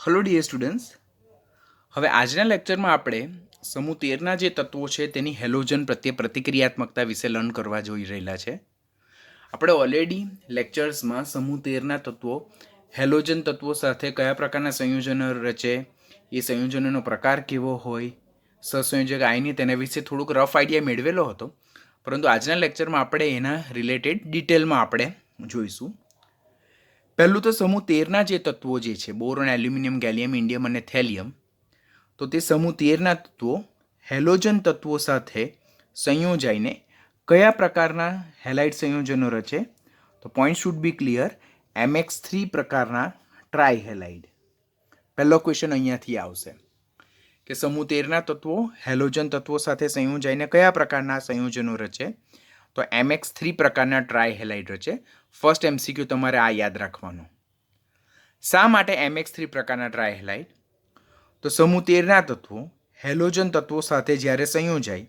Hello dear students. હવે આજના લેક્ચરમાં આપણે સમૂહ 13ના જે તત્વો છે તેની હેલોજન પ્રત્યે પ્રતિક્રિયાત્મકતા વિશે લર્ન કરવા જોઈ રહેલા છે. આપણે ઓલરેડી લેક્ચર્સમાં સમૂહ 13ના તત્વો હેલોજન તત્વો સાથે કયા પ્રકારના સંયોજનો રચે, એ સંયોજનોનો પ્રકાર કેવો હોય, સહસંયોજક આયની તેના વિશે થોડુંક રફ આઈડિયા મેળવેલો હતો. પરંતુ આજના લેક્ચરમાં આપણે એના રિલેટેડ ડિટેલમાં આપણે જોઈશું. પહેલું તો સમૂહ 13ના જે તત્વો જે છે બોરોન, એલ્યુમિનિયમ, ગેલિયમ, ઇન્ડિયમ અને થેલિયમ, તો તે સમૂહ 13ના તત્વો હેલોજન તત્વો સાથે સંયોજાઈને કયા પ્રકારના હેલાઇડ સંયોજનો રચે? તો point should be clear. MX3 પ્રકારના ટ્રાયહેલાઇડ. પહેલો ક્વેશ્ચન અહીંયાથી આવશે કે સમૂહ 13ના તત્વો હેલોજન તત્વો સાથે સંયોજાઈને કયા પ્રકારના સંયોજનો રચે? તો MX3 પ્રકારના ટ્રાયહેલાઇડ રચે. ફર્સ્ટ MCQ તમારે આ યાદ રાખવાનું. શા માટે MX3 પ્રકારના ટ્રાયહેલાઇડ? તો સમૂહ 13ના તત્વો હેલોજન તત્વો સાથે જ્યારે સંયોજાય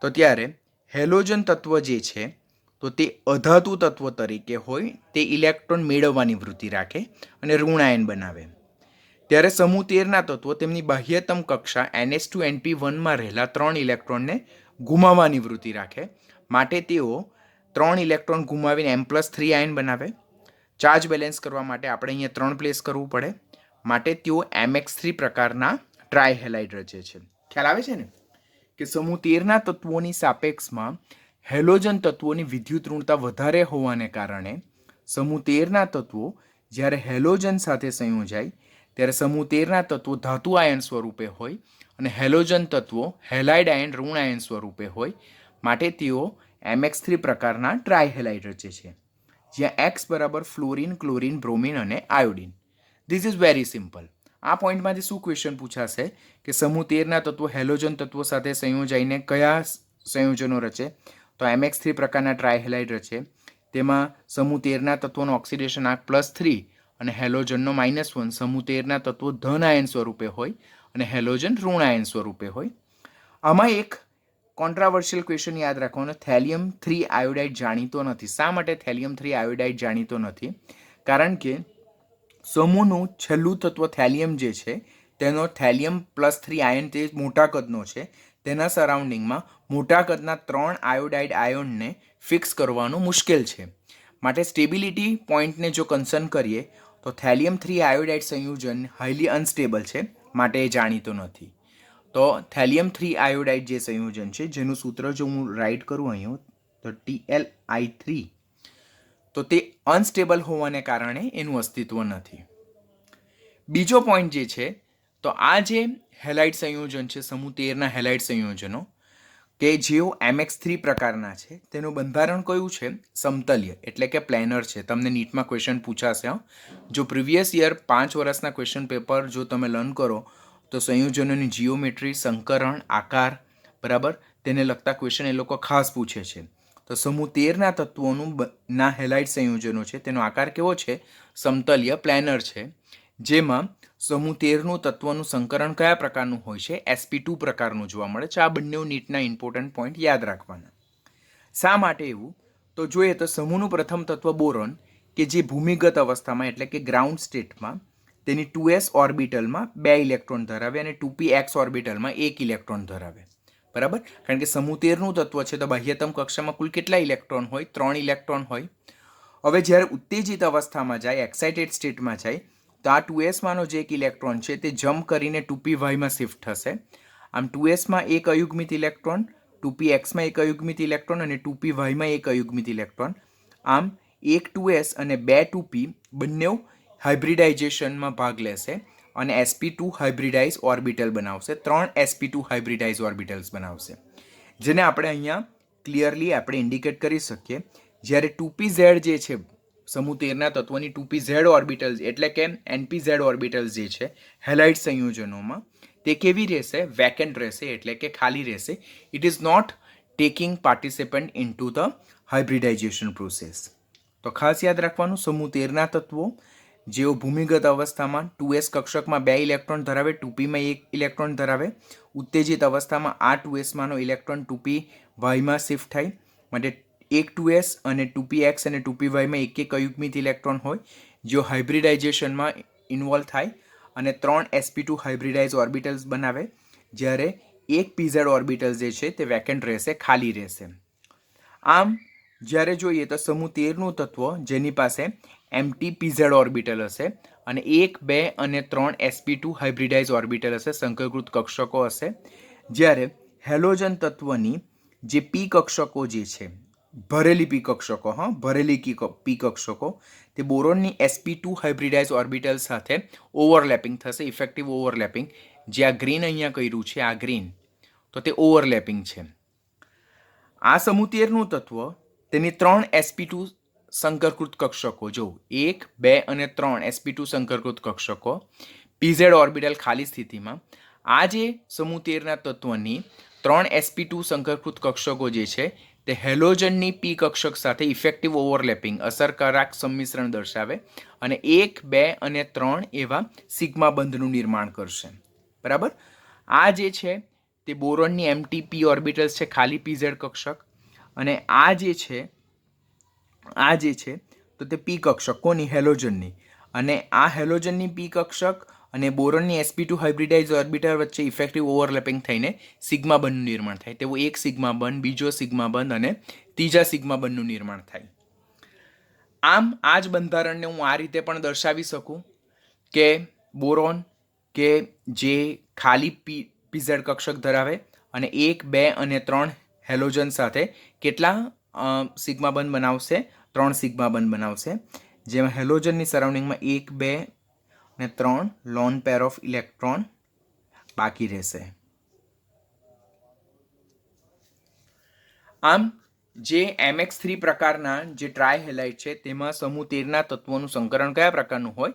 તો ત્યારે હેલોજન તત્વ જે છે તો તે અધાતુ તત્વ તરીકે હોય, તે ઇલેક્ટ્રોન મેળવવાની વૃત્તિ રાખે અને ઋણાયન બનાવે. ત્યારે સમૂહ 13ના તત્વો તેમની બાહ્યતમ કક્ષા NH2NP1માં રહેલા 3 ઇલેક્ટ્રોનને ગુમાવવાની વૃત્તિ રાખે. માટે તેઓ 3 ઇલેક્ટ્રોન ગુમાવીને M+3 આયન બનાવે. ચાર્જ બેલેન્સ કરવા માટે આપણે અહીંયા 3 પ્લેસ કરવું પડે. માટે તેઓ MX3 પ્રકારના ટ્રાયહેલાઇડ રચે છે. ખ્યાલ આવે છે ને કે સમૂહ 13ના તત્વોની સાપેક્ષમાં હેલોજન તત્વોની વિદ્યુત ઋણતા વધારે હોવાને કારણે સમૂહ 13ના તત્વો જ્યારે હેલોજન સાથે સંયોજાય ત્યારે સમૂહ 13ના તત્વો ધાતુ આયન સ્વરૂપે હોય અને હેલોજન તત્વો હેલાઇડ આયન ઋણ આયન સ્વરૂપે હોય. માટે તેઓ MX3 પ્રકારના ટ્રાયહેલાઇડ રચે છે, જ્યાં X બરાબર ફ્લોરિન, ક્લોરિન, બ્રોમિન અને iodine. This is very simple. આ પોઈન્ટમાંથી શું ક્વેશ્ચન પૂછાશે કે સમૂહ 13ના તત્વો હેલોજન તત્વો સાથે સંયોજાઈને કયા સંયોજનો રચે? તો MX3 પ્રકારના ટ્રાયહેલાઇડ રચે. તેમાં સમૂહ 13ના તત્વોનો ઓક્સિડેશન આંક +3 અને હેલોજનનો -1. સમૂહ 13ના તત્વો ધન આયન સ્વરૂપે હોય અને હેલોજન ઋણ આયન સ્વરૂપે હોય. આમાં એક કોન્ટ્રાવર્શિયલ ક્વેશ્ચન યાદ રાખવાનો, થેલિયમ 3 આયોડાઇડ જાણીતો નથી. શા માટે થેલિયમ 3 આયોડાઇડ જાણીતો નથી? કારણ કે સમૂહનું છેલ્લું તત્વ થેલિયમ જે છે તેનો થેલિયમ +3 આયન તે મોટા કદનો છે. તેના સરાઉન્ડિંગમાં મોટા કદના 3 આયોડાઇડ આયોનને ફિક્સ કરવાનું મુશ્કેલ છે. માટે સ્ટેબિલિટી પોઈન્ટને જો કન્સર્ન કરીએ તો થેલિયમ 3 આયોડાઇડ સંયોજન હાઈલી અનસ્ટેબલ છે, માટે એ જાણીતો નથી. તો થેલિયમ 3 આયોડાઇડ જે સંયોજન છે, જેનું સૂત્ર જો હું રાઇટ કરું અહીં તો TLI3, તો તે અનસ્ટેબલ હોવાને કારણે એનું અસ્તિત્વ નથી. બીજો પોઈન્ટ જે છે તો આ જે હેલાઇડ સંયોજન છે, સમૂહ 13ના હેલાઇડ સંયોજનો કે જેઓ MX3 પ્રકારના છે, તેનું બંધારણ કયું છે? સમતલ્ય એટલે કે પ્લેનર છે. તમને નીટમાં ક્વેશ્ચન પૂછાશે. જો પ્રીવિયસ યર 5 વર્ષના ક્વેશ્ચન પેપર જો તમે લર્ન કરો તો સંયોજનોની જીઓમેટ્રી, સંકરણ, આકાર, બરાબર, તેને લગતા ક્વેશ્ચન એ લોકો ખાસ પૂછે છે. તો સમૂહ 13ના તત્વોનું ના હેલાઇડ સંયોજનો છે તેનો આકાર કેવો છે? સમતલ્ય પ્લેનર છે. જેમાં સમૂહ 13નું તત્વનું સંકરણ કયા પ્રકારનું હોય છે? sp2 પ્રકારનું જોવા મળે છે. આ બંને નીટના ઇમ્પોર્ટન્ટ પોઈન્ટ યાદ રાખવાના. શા માટે એવું? તો જોઈએ તો સમૂહનું પ્રથમ તત્વ બોરોન, કે જે ભૂમિગત અવસ્થામાં એટલે કે ગ્રાઉન્ડ સ્ટેટમાં તેની 2s ઓર્બિટલમાં 2 ઇલેક્ટ્રોન ધરાવે અને 2px ઓર્બિટલમાં 1 ઇલેક્ટ્રોન ધરાવે. બરાબર, કારણ કે સમૂહ 13નું તત્વ છે તો બાહ્યતમ કક્ષામાં કુલ કેટલા ઇલેક્ટ્રોન હોય? 3 ઇલેક્ટ્રોન હોય. હવે જ્યારે ઉત્તેજિત અવસ્થામાં જાય, એક્સાઇટેડ સ્ટેટમાં જાય, તો આ 2sમાંનો જે એક ઇલેક્ટ્રોન છે તે જમ્પ કરીને 2pyમાં શિફ્ટ થશે. આમ 2sમાં એક અયુગ્મિત ઇલેક્ટ્રોન, 2pxમાં એક અયુગ્મિત ઇલેક્ટ્રોન અને 2pyમાં એક અયુગ્મિત ઇલેક્ટ્રોન. આમ એક 2s અને 2 2p બંને હાઇબ્રિડાઇઝેશનમાં ભાગ લેશે અને sp2 હાઇબ્રિડાઇઝ ઓર્બિટલ બનાવશે. 3 sp2 હાઇબ્રિડાઇઝ ઓર્બિટલ્સ બનાવશે, જેને આપણે અહીંયા ક્લિયરલી આપણે ઇન્ડિકેટ કરી શકીએ. જ્યારે 2pz જે છે સમૂહ 13ના તત્વોની 2pz ઓર્બિટલ્સ એટલે કે npz ઓર્બિટલ્સ જે છે હેલાઇડ સંયોજનોમાં, તે કેવી રહેશે? વેકેન્ટ રહેશે, એટલે કે ખાલી રહેશે. It is not taking participant into the hybridization process. તો ખાસ યાદ રાખવાનું, સમૂહ 13ના તત્વો જેઓ ભૂમિગત અવસ્થામાં 2s કક્ષકમાં 2 ઇલેક્ટ્રોન ધરાવે, 2pમાં 1 ઇલેક્ટ્રોન ધરાવે, ઉત્તેજિત અવસ્થામાં આ 2sમાંનો ઇલેક્ટ્રોન 2pyમાં શિફ્ટ થાય. માટે એક 2s અને 2px અને 2pyમાં એક એક અયુગ્મિત ઇલેક્ટ્રોન હોય, જેઓ હાઇબ્રિડાઇઝેશનમાં ઇન્વોલ્વ થાય અને 3 sp2 હાઇબ્રિડાઇઝ ઓર્બિટલ્સ બનાવે, જ્યારે એક pz ઓર્બિટલ જે છે તે વેકેન્ટ રહેશે, ખાલી રહેશે. આમ જ્યારે જોઈએ તો સમૂહ 13નું તત્વ જેની પાસે એમ્પ્ટી pz ઓર્બિટલ હશે અને 1, 2 અને 3 sp2 હાઇબ્રિડાઇઝ ઓર્બિટલ હશે, સંકરકૃત કક્ષકો હશે, જ્યારે હેલોજન તત્વની જે પી કક્ષકો જે છે, ભરેલી પી કક્ષકો, ભરેલી પી કક્ષકો, તે બોરોનની sp2 હાઇબ્રિડાઇઝ ઓર્બિટલ સાથે ઓવરલેપિંગ થશે, ઇફેક્ટિવ ઓવરલેપિંગ. જે આ ગ્રીન અહીંયા કર્યું છે, આ ગ્રીન, તો તે ઓવરલેપિંગ છે. આ સમૂહ 13નું તત્વ તેની 3 sp2 સંકરકૃત કક્ષકો, જો 1, 2 અને 3 sp2 સંકરકૃત કક્ષકો pz ઓર્બિટલ ખાલી સ્થિતિમાં, આ જે સમૂહ 13ના તત્વની 3 sp2 સંકરકૃત કક્ષકો જે છે તે હેલોજનની પી કક્ષક સાથે ઇફેક્ટિવ ઓવરલેપિંગ, અસરકારક સંમિશ્રણ દર્શાવે અને 1, 2 અને 3 એવા સિગ્મા બંધનું નિર્માણ કરશે. બરાબર. આ જે છે તે બોરોનની એમ્પ્ટી પી ઓર્બિટલ્સ છે, ખાલી pz કક્ષક, અને આ જે છે તો તે પી કક્ષક કોની? હેલોજનની. અને આ હેલોજનની પી કક્ષક અને બોરોનની sp2 હાઇબ્રિડાઇઝ ઓર્બિટલ વચ્ચે ઇફેક્ટિવ ઓવરલેપિંગ થઈને સિગ્મા બંધનું નિર્માણ થાય. તેવું એક સિગ્મા બંધ, બીજો સિગ્મા બંધ અને ત્રીજા સિગ્મા બંધનું નિર્માણ થાય. આમ આ જ બંધારણને હું આ રીતે પણ દર્શાવી શકું કે બોરોન કે જે ખાલી pz કક્ષક ધરાવે અને 1, 2 અને 3 હેલોજન સાથે કેટલા સિગ્મા બંધ બનાવશે? 3 સિગ્મા બંધ બનાવશે, જેમાં હેલોજનની સરાઉન્ડિંગમાં 1, 2 અને 3 લોન પેર ઓફ ઇલેક્ટ્રોન બાકી રહેશે. આમ જે mx3 પ્રકારના જે ટ્રાયહેલાઇડ છે તેમાં સમૂહ 13ના તત્વોનું સંકરણ કયા પ્રકારનું હોય?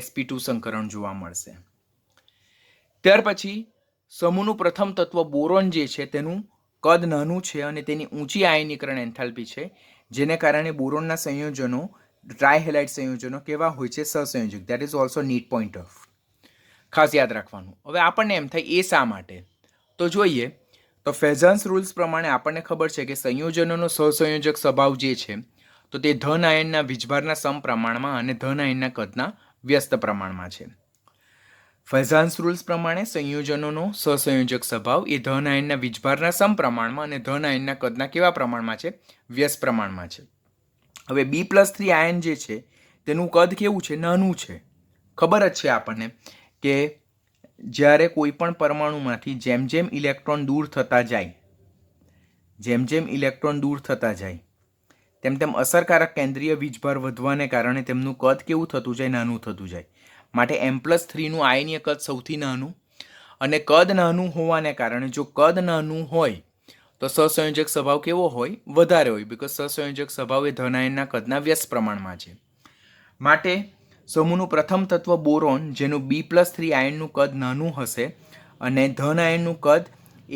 sp2 સંકરણ જોવા મળશે. ત્યાર પછી સમૂહનું પ્રથમ તત્વ બોરોન જે છે તેનું કદ નાનું છે અને તેની ઊંચી આયનીકરણ એન્થાલ્પી છે, જેને કારણે બોરોનના સંયોજનો, ટ્રાયહેલાઇડ સંયોજનો કેવા હોય છે? સહસંયોજક. That is also neat point of. ખાસ યાદ રાખવાનું. હવે આપણને એમ થાય એ શા માટે? તો જોઈએ તો ફેઝન્સ રૂલ્સ પ્રમાણે આપણને ખબર છે કે સંયોજનોનો સહસંયોજક સ્વભાવ જે છે તો તે ધન આયનના વીજભારના સમપ્રમાણમાં અને ધન આયનના કદના વ્યસ્ત પ્રમાણમાં છે. ફેઝન્સ રૂલ્સ પ્રમાણે સંયોજનોનો સહસંયોજક સ્વભાવ એ ધન આયનના વીજભારના સમપ્રમાણમાં અને ધન આયનના કદના કેવા પ્રમાણમાં છે? વ્યસ્ત પ્રમાણમાં છે. હવે B+3 આયન જે છે તેનું કદ કેવું છે? નાનું છે. ખબર જ છે આપણને કે જ્યારે કોઈ પણ પરમાણુમાંથી જેમ જેમ ઇલેક્ટ્રોન દૂર થતા જાય, તેમ તેમ અસરકારક કેન્દ્રીય વીજભાર વધવાને કારણે તેમનું કદ કેવું થતું જાય? નાનું થતું જાય. માટે M+3નું આયનીય કદ સૌથી નાનું, અને કદ નાનું હોવાને કારણે જો કદ નાનું હોય તો સહસંયોજક સ્વભાવ કેવો હોય? વધારે હોય, બીકોઝ સહસંયોજક સ્વભાવ એ ધન આયનના કદના વ્યસ્ત પ્રમાણમાં છે. માટે સમૂહનું પ્રથમ તત્વ બોરોન, જેનું B+3 આયનનું કદ નાનું હશે અને ધન આયનનું કદ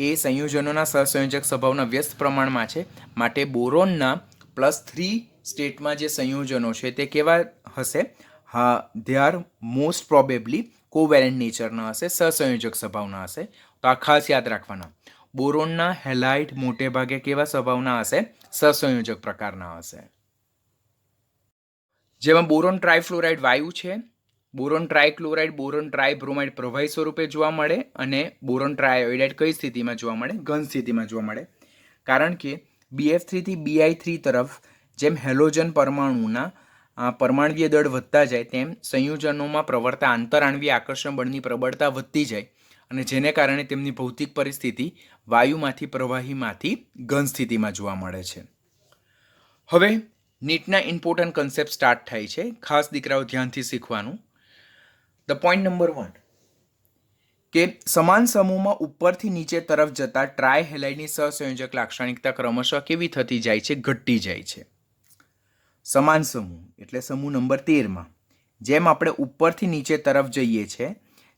એ સંયોજનોના સહસંયોજક સ્વભાવના વ્યસ્ત પ્રમાણમાં છે, માટે બોરોનના +3 સ્ટેટમાં જે સંયોજનો છે તે કેવા હશે? They are most probably covalent નેચરના હશે, સહસંયોજક સ્વભાવના હશે. તો આ ખાસ યાદ રાખવાના. બોરોનના હેલાઇડ મોટે ભાગે કેવા સ્વભાવના હશે? સહસંયોજક પ્રકારના હશે. જેમાં બોરોન ટ્રાયફ્લોરાઇડ વાયુ છે, બોરોન ટ્રાયક્લોરાઇડ, બોરોન ટ્રાયબ્રોમાઇડ પ્રવાહી સ્વરૂપે જોવા મળે, અને બોરોન ટ્રાયોઇડાઇડ કઈ સ્થિતિમાં જોવા મળે? ઘન સ્થિતિમાં જોવા મળે. કારણ કે BF3 થી Bi3 તરફ જેમ હેલોજન પરમાણુના પરમાણવીય દળ વધતા જાય તેમ સંયોજનોમાં પ્રવર્તા આંતરાણવીય આકર્ષણ બળની પ્રબળતા વધતી જાય, અને જેને કારણે તેમની ભૌતિક પરિસ્થિતિ વાયુમાંથી પ્રવાહીમાંથી ઘન સ્થિતિમાં જોવા મળે છે. હવે નીટના ઇમ્પોર્ટન્ટ કન્સેપ્ટ સ્ટાર્ટ થાય છે. ખાસ દીકરાઓ ધ્યાનથી શીખવાનું. ધ પોઈન્ટ નંબર 1 કે સમાન સમૂહમાં ઉપરથી નીચે તરફ જતા ટ્રાયહેલાઇડની સહસંયોજક લાક્ષણિકતા ક્રમશઃ કેવી થતી જાય છે? ઘટતી જાય છે. સમાન સમૂહ એટલે સમૂહ નંબર 13માં જેમ આપણે ઉપરથી નીચે તરફ જઈએ છીએ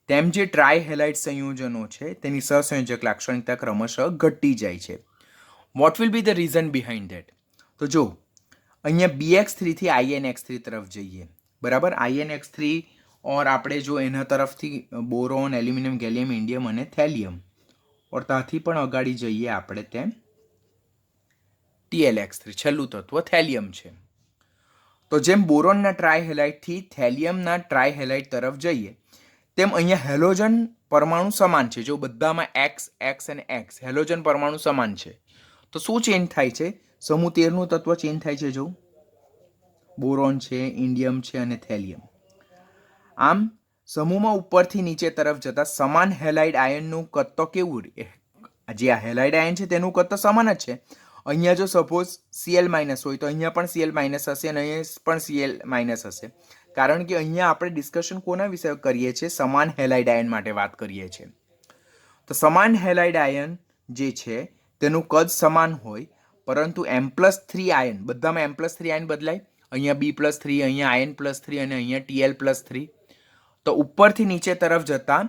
તેમ જે ટ્રાયહેલાઇડ સંયોજનો છે તેની સહસંયોજક લાક્ષણિકતા ક્રમશઃ ઘટતી જાય છે. What will be the reason behind that? તો જો અહીંયા BX3 થી INX3 તરફ જઈએ, બરાબર. INX3 ઓર આપણે જો એના તરફથી બોરોન, એલ્યુમિનિયમ, ગેલિયમ, ઇન્ડિયમ અને થેલિયમ, ઓર ત્યાંથી પણ અગાડી જઈએ આપણે તેમ TLX3 છેલ્લું તત્વ થેલિયમ છે. તો જેમ બોરોનના ટ્રાયહેલાઇડથી થેલિયમના ટ્રાયહેલાઇડ તરફ જઈએ તેમ અહીંયા હેલોજન પરમાણુ સમાન છે. જો બધામાં એક્સ એક્સ અને એક્સ હેલોજન પરમાણુ સમાન છે તો શું ચેન્જ થાય છે? સમૂહ 13નું તત્વ ચેન્જ થાય છે. જો બોરોન છે, ઇન્ડિયમ છે અને થેલિયમ. આમ સમૂહમાં ઉપરથી નીચે તરફ જતા સમાન હેલાઇડ આયનનું કદ તો કેવું? જે આ હેલાઇડ આયન છે તેનું કદ તો સમાન જ છે. અહીંયા જો સપોઝ Cl- હોય તો અહીંયા પણ Cl- હશે અને અહીંયા પણ Cl- હશે, કારણ કે અહીંયા આપણે ડિસ્કશન કોના વિશે કરીએ છીએ? સમાન હેલાઇડ આયન માટે વાત કરીએ છીએ. તો સમાન હેલાઇડ આયન જે છે તેનું કદ સમાન હોય, પરંતુ M+3 આયન, બધામાં M+3 આયન બદલાય. અહીંયા B+3, અહીંયા In+3 અને અહીંયા Tl+3. તો ઉપરથી નીચે તરફ જતા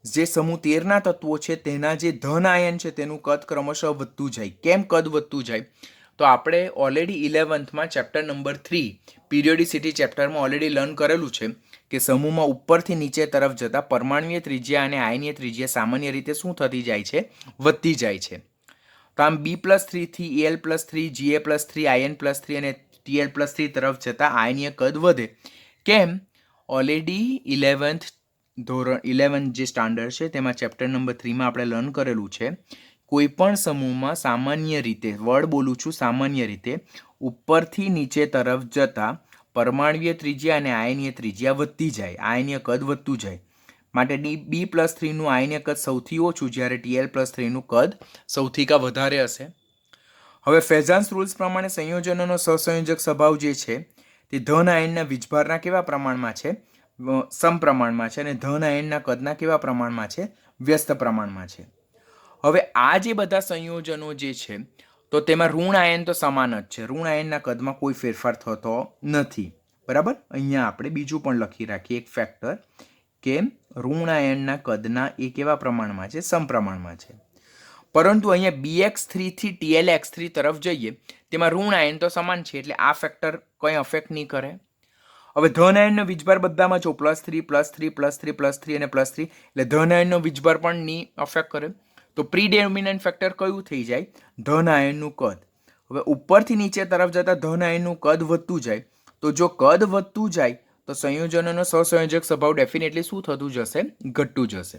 જે સમૂહ 13ના તત્વો છે તેના જે ધન આયન છે તેનું કદ ક્રમશઃ વધતું જાય. કેમ કદ વધતું જાય? તો આપણે ઓલરેડી 11થમાં ચેપ્ટર નંબર 3 પીરિયોડિસિટી ચેપ્ટરમાં ઓલરેડી લર્ન કરેલું છે કે સમૂહમાં ઉપરથી નીચે તરફ જતા પરમાણુય ત્રિજ્યા અને આયનીય ત્રિજ્યા સામાન્ય રીતે શું થતી જાય છે? વધતી જાય છે. તો આમ B+3 થી Al+3, Ga+3, In+3 અને Tl+3 તરફ જતા આયનીય કદ વધે. કેમ? ઓલરેડી 11 જે સ્ટાન્ડર્ડ છે તેમાં ચેપ્ટર નંબર 3માં આપણે લર્ન કરેલું છે, કોઈ પણ સમૂહમાં સામાન્ય રીતે, વર્ડ બોલું છું સામાન્ય રીતે, ઉપરથી નીચે તરફ જતા પરમાણુય ત્રિજ્યા અને આયનીય ત્રિજ્યા વધતી જાય, આયનીય કદ વધતું જાય. માટે B+3નું આયનીય કદ સૌથી ઓછું, જ્યારે Tl+3નું કદ સૌથી વધારે હશે. હવે ફેઝાન્સ રૂલ્સ પ્રમાણે સંયોજનોનો સહસંયોજક સ્વભાવ જે છે તે ધન આયનના વીજભારના કેવા પ્રમાણમાં છે? સમપ્રમાણમાં છે. અને ધન આયનના કદના કેવા પ્રમાણમાં છે? વ્યસ્ત પ્રમાણમાં છે. હવે આ જે બધા સંયોજનો જે છે તો તેમાં ઋણ આયન તો સમાન જ છે. ઋણ આયનના કદમાં કોઈ ફેરફાર થતો નથી. બરાબર? અહીંયા આપણે બીજું પણ લખી રાખીએ એક ફેક્ટર કે ઋણ આયનના કદના એ કેવા પ્રમાણમાં છે? સમપ્રમાણમાં છે. પરંતુ અહીંયા BX3 થી TLX3 તરફ જઈએ તેમાં ઋણ આયન તો સમાન છે, એટલે આ ફેક્ટર કંઈ અફેક્ટ નહીં કરે. હવે ધન આયનનો વીજભાર બધામાં જો +3 +3 +3 +3 અને +3, એટલે ધન આયનનો વીજભાર પણ નહીં અફેક્ટ કરે. તો પ્રીડોમિનન્ટ ફેક્ટર કયું થઈ જાય? ધન આયનનું કદ. હવે ઉપરથી નીચે તરફ જતા ધન આયનનું કદ વધતું જાય. તો જો કદ વધતું જાય તો સંયોજનોનો સહસંયોજક સ્વભાવ ડેફિનેટલી શું થતું જશે? ઘટતું જશે.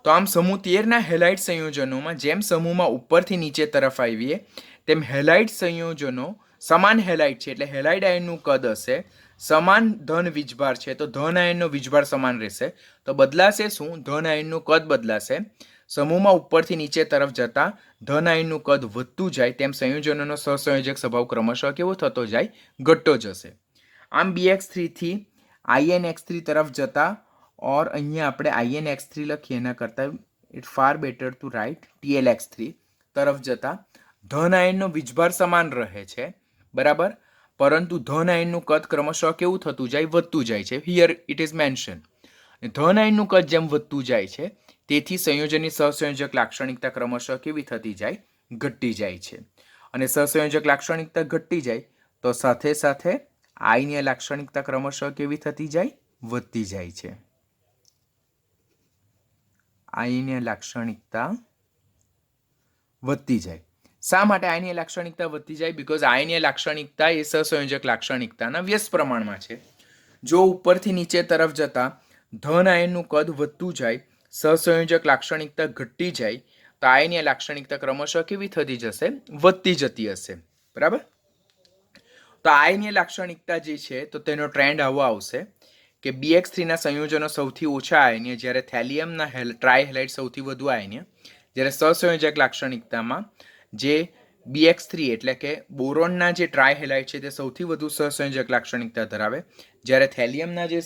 તો આમ સમૂહ 13ના હેલાઇડ સંયોજનોમાં જેમ સમૂહમાં ઉપરથી નીચે તરફ આવીએ તેમ હેલાઇડ સંયોજનો સમાન હેલાઇડ છે, એટલે હેલાઇડ આયનનું કદ હશે, સમાન ધન વીજભાર છે તો ધન આયનનો વીજભાર સમાન રહેશે. તો બદલાશે શું? ધન આયનનું કદ બદલાશે. સમૂહમાં ઉપરથી નીચે તરફ જતા ધન આયનનું કદ વધતું જાય તેમ સંયોજનોનો સહસંયોજક સ્વભાવ ક્રમશઃ કેવો થતો જાય? ઘટતો જશે. આમ BX3 થી INX3 તરફ જતા, ઓર અહીંયા આપણે INX3 લખીએ એના કરતાં it far better to write TLX3 તરફ જતા ધન આયનનો વીજભાર સમાન રહે છે. બરાબર? પરંતુ ધન આયનનું કદ ક્રમશઃ કેવું થતું જાય? વધતું જાય છે. Here it is mention. ધન આયનનું કદ જેમ વધતું જાય છે તેથી સંયોજનની સહસંયોજક લાક્ષણિકતા ક્રમશઃ કેવી થતી જાય? ઘટતી જાય છે. અને સહસંયોજક લાક્ષણિકતા ઘટતી જાય તો સાથે સાથે આયનીય લાક્ષણિકતા ક્રમશઃ કેવી થતી જાય? વધતી જાય છે. આયનીય લાક્ષણિકતા વધતી જાય. શા માટે આયનીય લાક્ષણિકતા વધતી જાય? બીકોઝ આયનીય લાક્ષણિકતા એ સહસંયોજક લાક્ષણિકતાના વ્યસ્ત પ્રમાણમાં છે. જો ઉપરથી નીચે તરફ જતા ધન આયનનું કદ વધતું જાય, સહસંયોજક લાક્ષણિકતા ઘટતી જાય, તો આયનીય લાક્ષણિકતા ક્રમશઃ કેવી થતી જશે? વધતી જતી હશે. બરાબર? તો આયનીય લાક્ષણિકતા જે છે તો તેનો ટ્રેન્ડ આવો આવશે કે BX3ના સંયોજનો સૌથી ઓછા આયનીય, જ્યારે થેલિયમના ટ્રાયહેલાઇડ સૌથી વધુ આયનીય, જ્યારે સહસંયોજક લાક્ષણિકતામાં જે BX3 એટલે કે બોરોનના જે ટ્રાયહેલાઇડ છે તે સૌથી વધુ સહસંયોજક લાક્ષણિકતા ધરાવે, જ્યારે થેલિયમના જે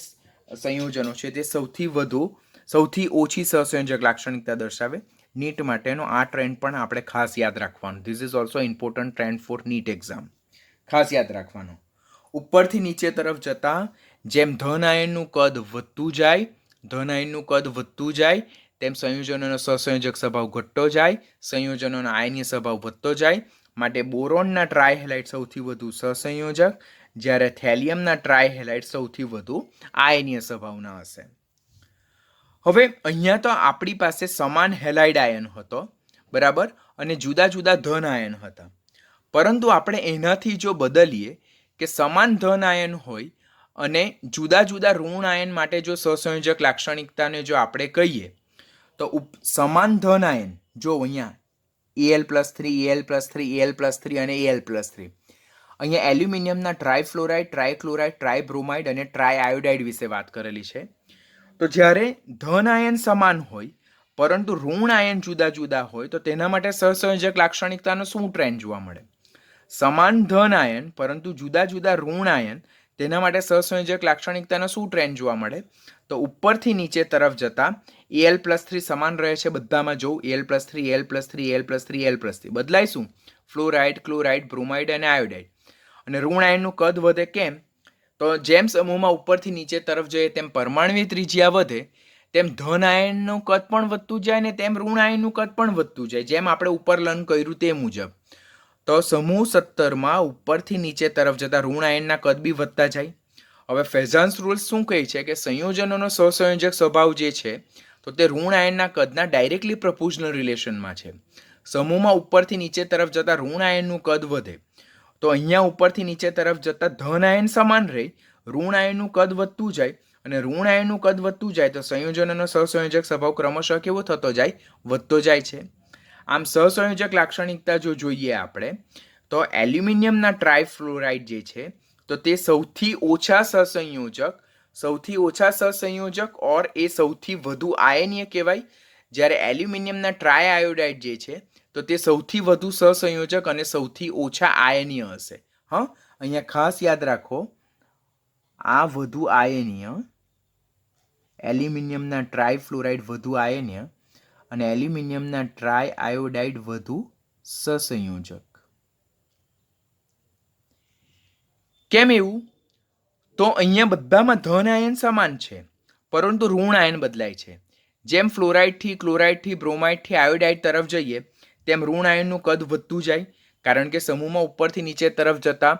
સંયોજનો છે તે સૌથી ઓછી સહસંયોજક લાક્ષણિકતા દર્શાવે. નીટ માટેનો આ ટ્રેન્ડ પણ આપણે ખાસ યાદ રાખવાનું. This is also important trend for NEET exam. ખાસ યાદ રાખવાનું. ઉપરથી નીચે તરફ જતા જેમ ધન આયનનું કદ વધતું જાય તેમ સંયોજનોનો સહસંયોજક સ્વભાવ ઘટતો જાય, સંયોજનોનો આયનીય સ્વભાવ વધતો જાય. માટે બોરોનના ટ્રાયહેલાઇડ સૌથી વધુ સહસંયોજક, જ્યારે થેલિયમના ટ્રાયહેલાઇડ સૌથી વધુ આયનીય સ્વભાવના હશે. હવે અહીંયા તો આપણી પાસે સમાન હેલાઇડ આયન હતો, બરાબર, અને જુદા જુદા ધન આયન હતા. પરંતુ આપણે એનાથી જો બદલીએ કે સમાન ધન આયન હોય અને જુદા જુદા ઋણ આયન માટે જો સહસંયોજક લાક્ષણિકતાને જો આપણે કહીએ તો સમાન ધન આયન જો અહીંયા Al+3 Al+3 Al+3 અને Al+3 અહીંયા એલ્યુમિનિયમના ટ્રાયફ્લોરાઇડ, ટ્રાયક્લોરાઇડ, ટ્રાયબ્રોમાઇડ અને ટ્રાયઆયોડાઇડ વિશે વાત કરેલી છે. તો જ્યારે ધન આયન સમાન હોય પરંતુ ઋણ આયન જુદા જુદા હોય તો તેના માટે સહસંયોજક લાક્ષણિકતાનો શું ટ્રેન્ડ જોવા મળે? સમાન ધન આયન પરંતુ જુદા જુદા ઋણ આયન, તેના માટે સહસંયોજક લાક્ષણિકતાનો શું ટ્રેન્ડ જોવા મળે? તો ઉપરથી નીચે તરફ જતા Al+3 સમાન રહે છે બધામાં. જો Al+3 Al+3 Al+3 Al+3 બદલાય શું? ફ્લોરાઇડ, ક્લોરાઇડ, બ્રોમાઇડ અને આયોડાઇડ. અને ઋણ આયનનું કદ વધે કેમ? તો જેમ સમૂહમાં ઉપરથી નીચે તરફ જઈએ તેમ પરમાણ્વીય ત્રિજ્યા વધે તેમ ધન આયનનું કદ પણ વધતું જાય ને તેમ ઋણ આયનનું કદ પણ વધતું જાય, જેમ આપણે ઉપર લર્ન કર્યું તે મુજબ. તો સમૂહ 17માં ઉપરથી નીચે તરફ જતા ઋણ આયનના કદ બી વધતા જાય. હવે ફેઝાન્સ રૂલ્સ શું કહે છે કે સંયોજનોનો સહસંયોજક સ્વભાવ જે છે તો તે ઋણ આયનના કદના ડાયરેક્ટલી પ્રપોઝનલ રિલેશનમાં છે. સમૂહમાં ઉપરથી નીચે તરફ જતા ઋણ આયનનું કદ વધે તો અહીંયા ઉપરથી નીચે તરફ જતા ધન આયન સમાન રહે, ઋણ આયનનું કદ વધતું જાય અને ઋણ આયનનું કદ વધતું જાય તો સંયોજનોનો સહસંયોજક સ્વભાવ ક્રમશઃ કેવો થતો જાય? વધતો જાય છે. આમ સહસંયોજક લાક્ષણિકતા જો જોઈએ આપણે તો એલ્યુમિનિયમના ટ્રાયફ્લોરાઇડ જે છે તો તે સૌથી ઓછા સહસંયોજક ઓર એ સૌથી વધુ આયનીય કહેવાય, જ્યારે એલ્યુમિનિયમના ટ્રાયઆયોડાઇડ જે છે તો તે સૌથી વધુ સહસંયોજક અને સૌથી ઓછા આયનીય હશે. અહીંયા ખાસ યાદ રાખો, આ વધુ આયનીય, એલ્યુમિનિયમના ટ્રાયફ્લોરાઇડ વધુ આયનીય અને એલ્યુમિનિયમના ટ્રાયઆયોડાઇડ વધુ સહસંયોજક. કેમ એવું? તો અહીંયા બધામાં ધન આયન સમાન છે પરંતુ ઋણ આયન બદલાય છે. જેમ ફ્લોરાઇડથી, ક્લોરાઇડથી, બ્રોમાઇડથી આયોડાઇડ તરફ જઈએ તેમ ઋણ આયનનું કદ વધતું જાય, કારણ કે સમૂહમાં ઉપરથી નીચે તરફ જતા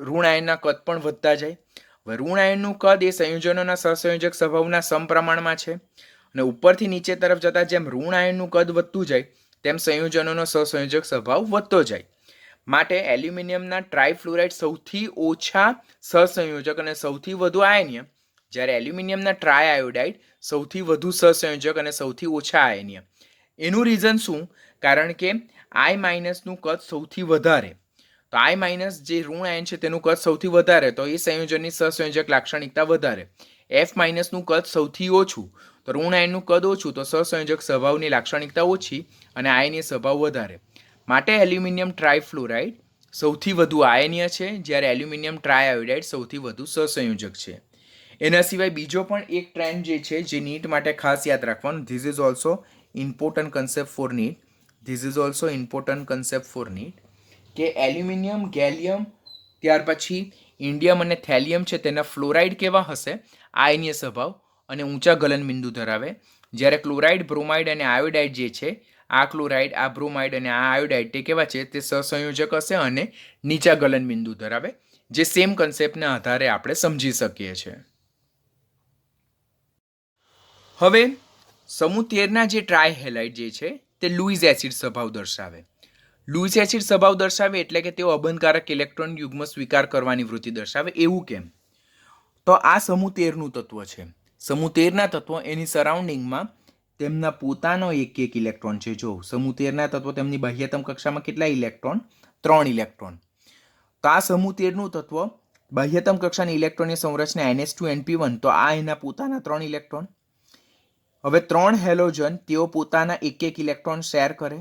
ઋણ આયનના કદ પણ વધતા જાય. હવે ઋણ આયનનું કદ એ સંયોજનોના સહસંયોજક સ્વભાવના સમપ્રમાણમાં છે અને ઉપરથી નીચે તરફ જતા જેમ ઋણ આયનનું કદ વધતું જાય તેમ સંયોજનોનો સહસંયોજક સ્વભાવ વધતો જાય. માટે એલ્યુમિનિયમના ટ્રાયફ્લોરાઇડ સૌથી ઓછા સહસંયોજક અને સૌથી વધુ આયનીય, જ્યારે એલ્યુમિનિયમના ટ્રાયઆયોડાઇડ સૌથી વધુ સહસંયોજક અને સૌથી ઓછા આયનીય. એનું રીઝન શું? કારણ કે I- નું કદ સૌથી વધારે, તો I- જે ઋણ આયન છે તેનું કદ સૌથી વધારે તો એ સંયોજનની સહસંયોજક લાક્ષણિકતા વધારે. F- નું કદ સૌથી ઓછું તો ઋણ આયનનું કદ ઓછું તો સહસંયોજક સ્વભાવની લાક્ષણિકતા ઓછી અને આયનીય સ્વભાવ વધારે. માટે એલ્યુમિનિયમ ટ્રાયફ્લોરાઇડ સૌથી વધુ આયનીય છે, જ્યારે એલ્યુમિનિયમ ટ્રાયઆયોડાઇડ સૌથી વધુ સહસંયોજક છે. એના સિવાય બીજો પણ એક ટ્રેન્ડ જે છે જે નીટ માટે ખાસ યાદ રાખવાનું, this is also important concept for NEET, કે એલ્યુમિનિયમ, ગેલિયમ, ત્યાર પછી ઇન્ડિયમ અને થેલિયમ છે તેના ફ્લોરાઇડ કેવા હશે? આયનીય સ્વભાવ અને ઊંચા ગલનબિંદુ ધરાવે, જ્યારે ક્લોરાઇડ, બ્રોમાઇડ અને આયોડાઇડ જે છે, આ ક્લોરાઇડ, આ બ્રોમાઇડ અને આ આયોડાઇડ તે કેવા છે? તે સહસંયોજક હશે અને નીચા ગલનબિંદુ ધરાવે, જે સેમ કન્સેપ્ટના આધારે આપણે સમજી શકીએ છીએ. હવે સમૂહ 13ના જે ટ્રાયહેલાઇડ જે છે તે લુઈસ એસિડ સ્વભાવ દર્શાવે. લુઈસ એસિડ સ્વભાવ દર્શાવે એટલે કે તેઓ અબંધકારક ઇલેક્ટ્રોન યુગ્મ સ્વીકાર કરવાની વૃત્તિ દર્શાવે. એવું કેમ? તો આ સમૂહ 13નું તત્વ છે. સમૂહ 13ના તત્વો એની સરાઉન્ડિંગમાં તેમના પોતાનો એક ઇલેક્ટ્રોન છે. જો સમૂહ 13ના તત્વો તેમની બાહ્યતમ કક્ષામાં કેટલા ઇલેક્ટ્રોન? 3 ઇલેક્ટ્રોન. તો આ સમૂહ 13નું તત્વ બાહ્યતમ કક્ષાની ઇલેક્ટ્રોનની સંરચના NH2NP1, તો આ એના પોતાના 3 ઇલેક્ટ્રોન. હવે 3 હેલોજન તેઓ પોતાના એક ઇલેક્ટ્રોન શેર કરે.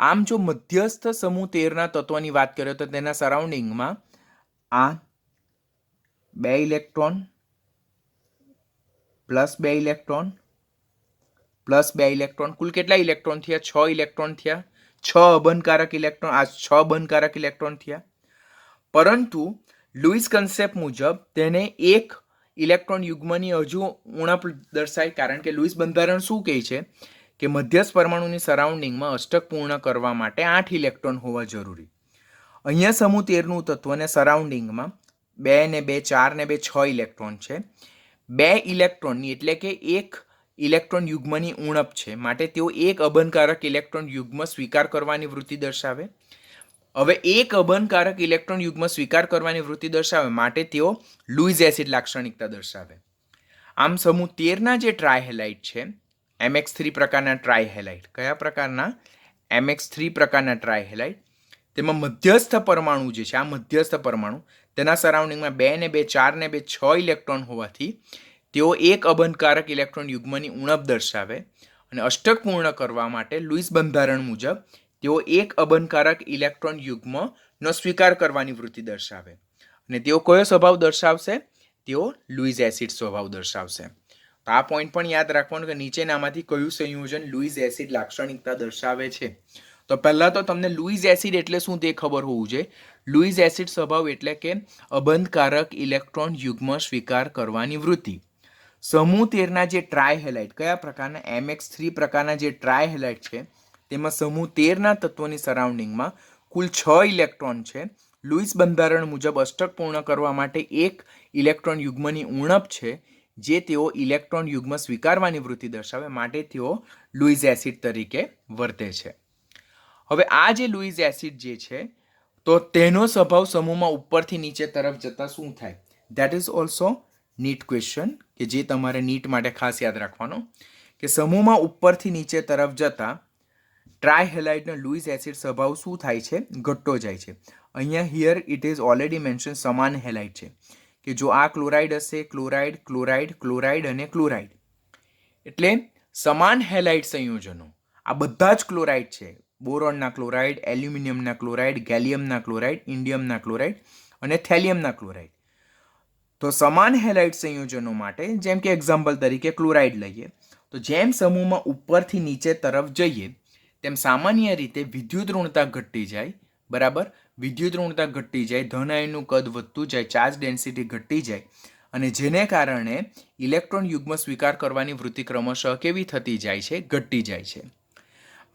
આમ જો મધ્યસ્થ સમૂહ 13ના તત્વની વાત કરીએ તો તેના સરાઉન્ડિંગમાં આ 2 electron plus 2 electron plus 2 electron, કુલ કેટલા ઇલેક્ટ્રોન થયા? 6 ઇલેક્ટ્રોન થયા. 6 અબંધકારક ઇલેક્ટ્રોન, આ 6 બંધકારક ઇલેક્ટ્રોન થયા. પરંતુ લુઈસ કન્સેપ્ટ મુજબ તેને એક ઇલેક્ટ્રોન યુગ્મની હજુ ઉણપ દર્શાય, કારણ કે લુઈસ બંધારણ શું કહે છે કે મધ્યસ્થ પરમાણુની સરાઉન્ડિંગમાં અષ્ટક પૂર્ણ કરવા માટે 8 ઇલેક્ટ્રોન હોવા જરૂરી. અહીંયા સમૂહ 13નું તત્વને સરાઉન્ડિંગમાં 2 ને 2 4 ને 2 6 ઇલેક્ટ્રોન છે. 2 ઇલેક્ટ્રોનની એટલે કે એક ઇલેક્ટ્રોન યુગ્મની ઉણપ છે, માટે તેઓ એક અબંધકારક ઇલેક્ટ્રોન યુગ્મ સ્વીકાર કરવાની વૃત્તિ દર્શાવે. હવે એક અબંધકારક ઇલેક્ટ્રોન યુગ્મ સ્વીકાર કરવાની વૃત્તિ દર્શાવે માટે તેઓ લુઈસ એસિડ લાક્ષણિકતા દર્શાવે. આમ સમૂહ 13ના જે ટ્રાયહેલાઇટ છે, MX3 પ્રકારના ટ્રાયહેલાઇટ, કયા પ્રકારના? MX3 પ્રકારના ટ્રાયહેલાઇટ, તેમાં મધ્યસ્થ પરમાણુ જે છે, આ મધ્યસ્થ પરમાણુ તેના સરાઉન્ડિંગમાં 2 ને 2 4 ને 2 6 ઇલેક્ટ્રોન હોવાથી તેઓ એક અબંધકારક ઇલેક્ટ્રોન યુગ્મની ઉણપ દર્શાવે અને અષ્ટક પૂર્ણ કરવા માટે લુઈસ બંધારણ મુજબ તેઓ એક અબંધકારક ઇલેક્ટ્રોન યુગ્મનો સ્વીકાર કરવાની વૃત્તિ દર્શાવે અને તેઓ કયો સ્વભાવ દર્શાવશે? તેઓ લુઈસ એસિડ સ્વભાવ દર્શાવશે. તો આ પોઈન્ટ પણ યાદ રાખવાનું કે નીચેનામાંથી કયું સંયોજન લુઈસ એસિડ લાક્ષણિકતા દર્શાવે છે. તો પહેલાં તો તમને લુઈસ એસિડ એટલે શું તે ખબર હોવું જોઈએ. લુઈસ એસિડ સ્વભાવ એટલે કે અબંધકારક ઇલેક્ટ્રોન યુગ્મ સ્વીકાર કરવાની વૃત્તિ. સમૂહ 13ના જે ટ્રાયહેલાઇટ, કયા પ્રકારના? MX3 પ્રકારના જે ટ્રાયહેલાઇટ છે તેમાં સમૂહ 13ના તત્વોની સરાઉન્ડિંગમાં કુલ 6 ઇલેક્ટ્રોન છે. લુઈસ બંધારણ મુજબ અષ્ટક પૂર્ણ કરવા માટે એક ઇલેક્ટ્રોન યુગ્મની ઉણપ છે, જે તેઓ ઇલેક્ટ્રોન યુગ્મ સ્વીકારવાની વૃત્તિ દર્શાવે માટે તેઓ લુઈસ એસિડ તરીકે વર્તે છે. હવે આ જે લુઈસ એસિડ જે છે તો તેનો સ્વભાવ સમૂહમાં ઉપરથી નીચે તરફ જતા શું થાય? That is also NEET question કે જે તમારે નીટ માટે ખાસ યાદ રાખવાનો કે સમૂહમાં ઉપરથી નીચે તરફ જતા ટ્રાયહેલાઇડનો લુઈસ એસિડ સ્વભાવ શું થાય છે? ઘટતો જાય છે. અહીંયા here it is already mention સમાન હેલાઇડ છે કે જો આ ક્લોરાઇડ હશે, ક્લોરાઇડ, ક્લોરાઇડ, ક્લોરાઇડ અને ક્લોરાઇડ, એટલે સમાન હેલાઇડ સંયોજનો આ બધા જ ક્લોરાઇડ છે. બોરોનના ક્લોરાઇડ, એલ્યુમિનિયમના ક્લોરાઇડ, ગેલિયમના ક્લોરાઇડ, ઇન્ડિયમના ક્લોરાઇડ અને થેલિયમના ક્લોરાઇડ. તો સમાન હેલાઇડ સંયોજનો માટે જેમ કે એક્ઝામ્પલ તરીકે ક્લોરાઇડ લઈએ તો જેમ સમૂહમાં ઉપરથી નીચે તરફ જઈએ તેમ સામાન્ય રીતે વિદ્યુત ઋણતા ઘટતી જાય. બરાબર, વિદ્યુત ઋણતા ઘટતી જાય, ધન આયનનું કદ વધતું જાય, ચાર્જ ડેન્સિટી ઘટતી જાય અને જેને કારણે ઇલેક્ટ્રોન યુગ્મ સ્વીકાર કરવાની વૃત્તિ ક્રમશઃ કેવી થતી જાય છે? ઘટતી જાય છે.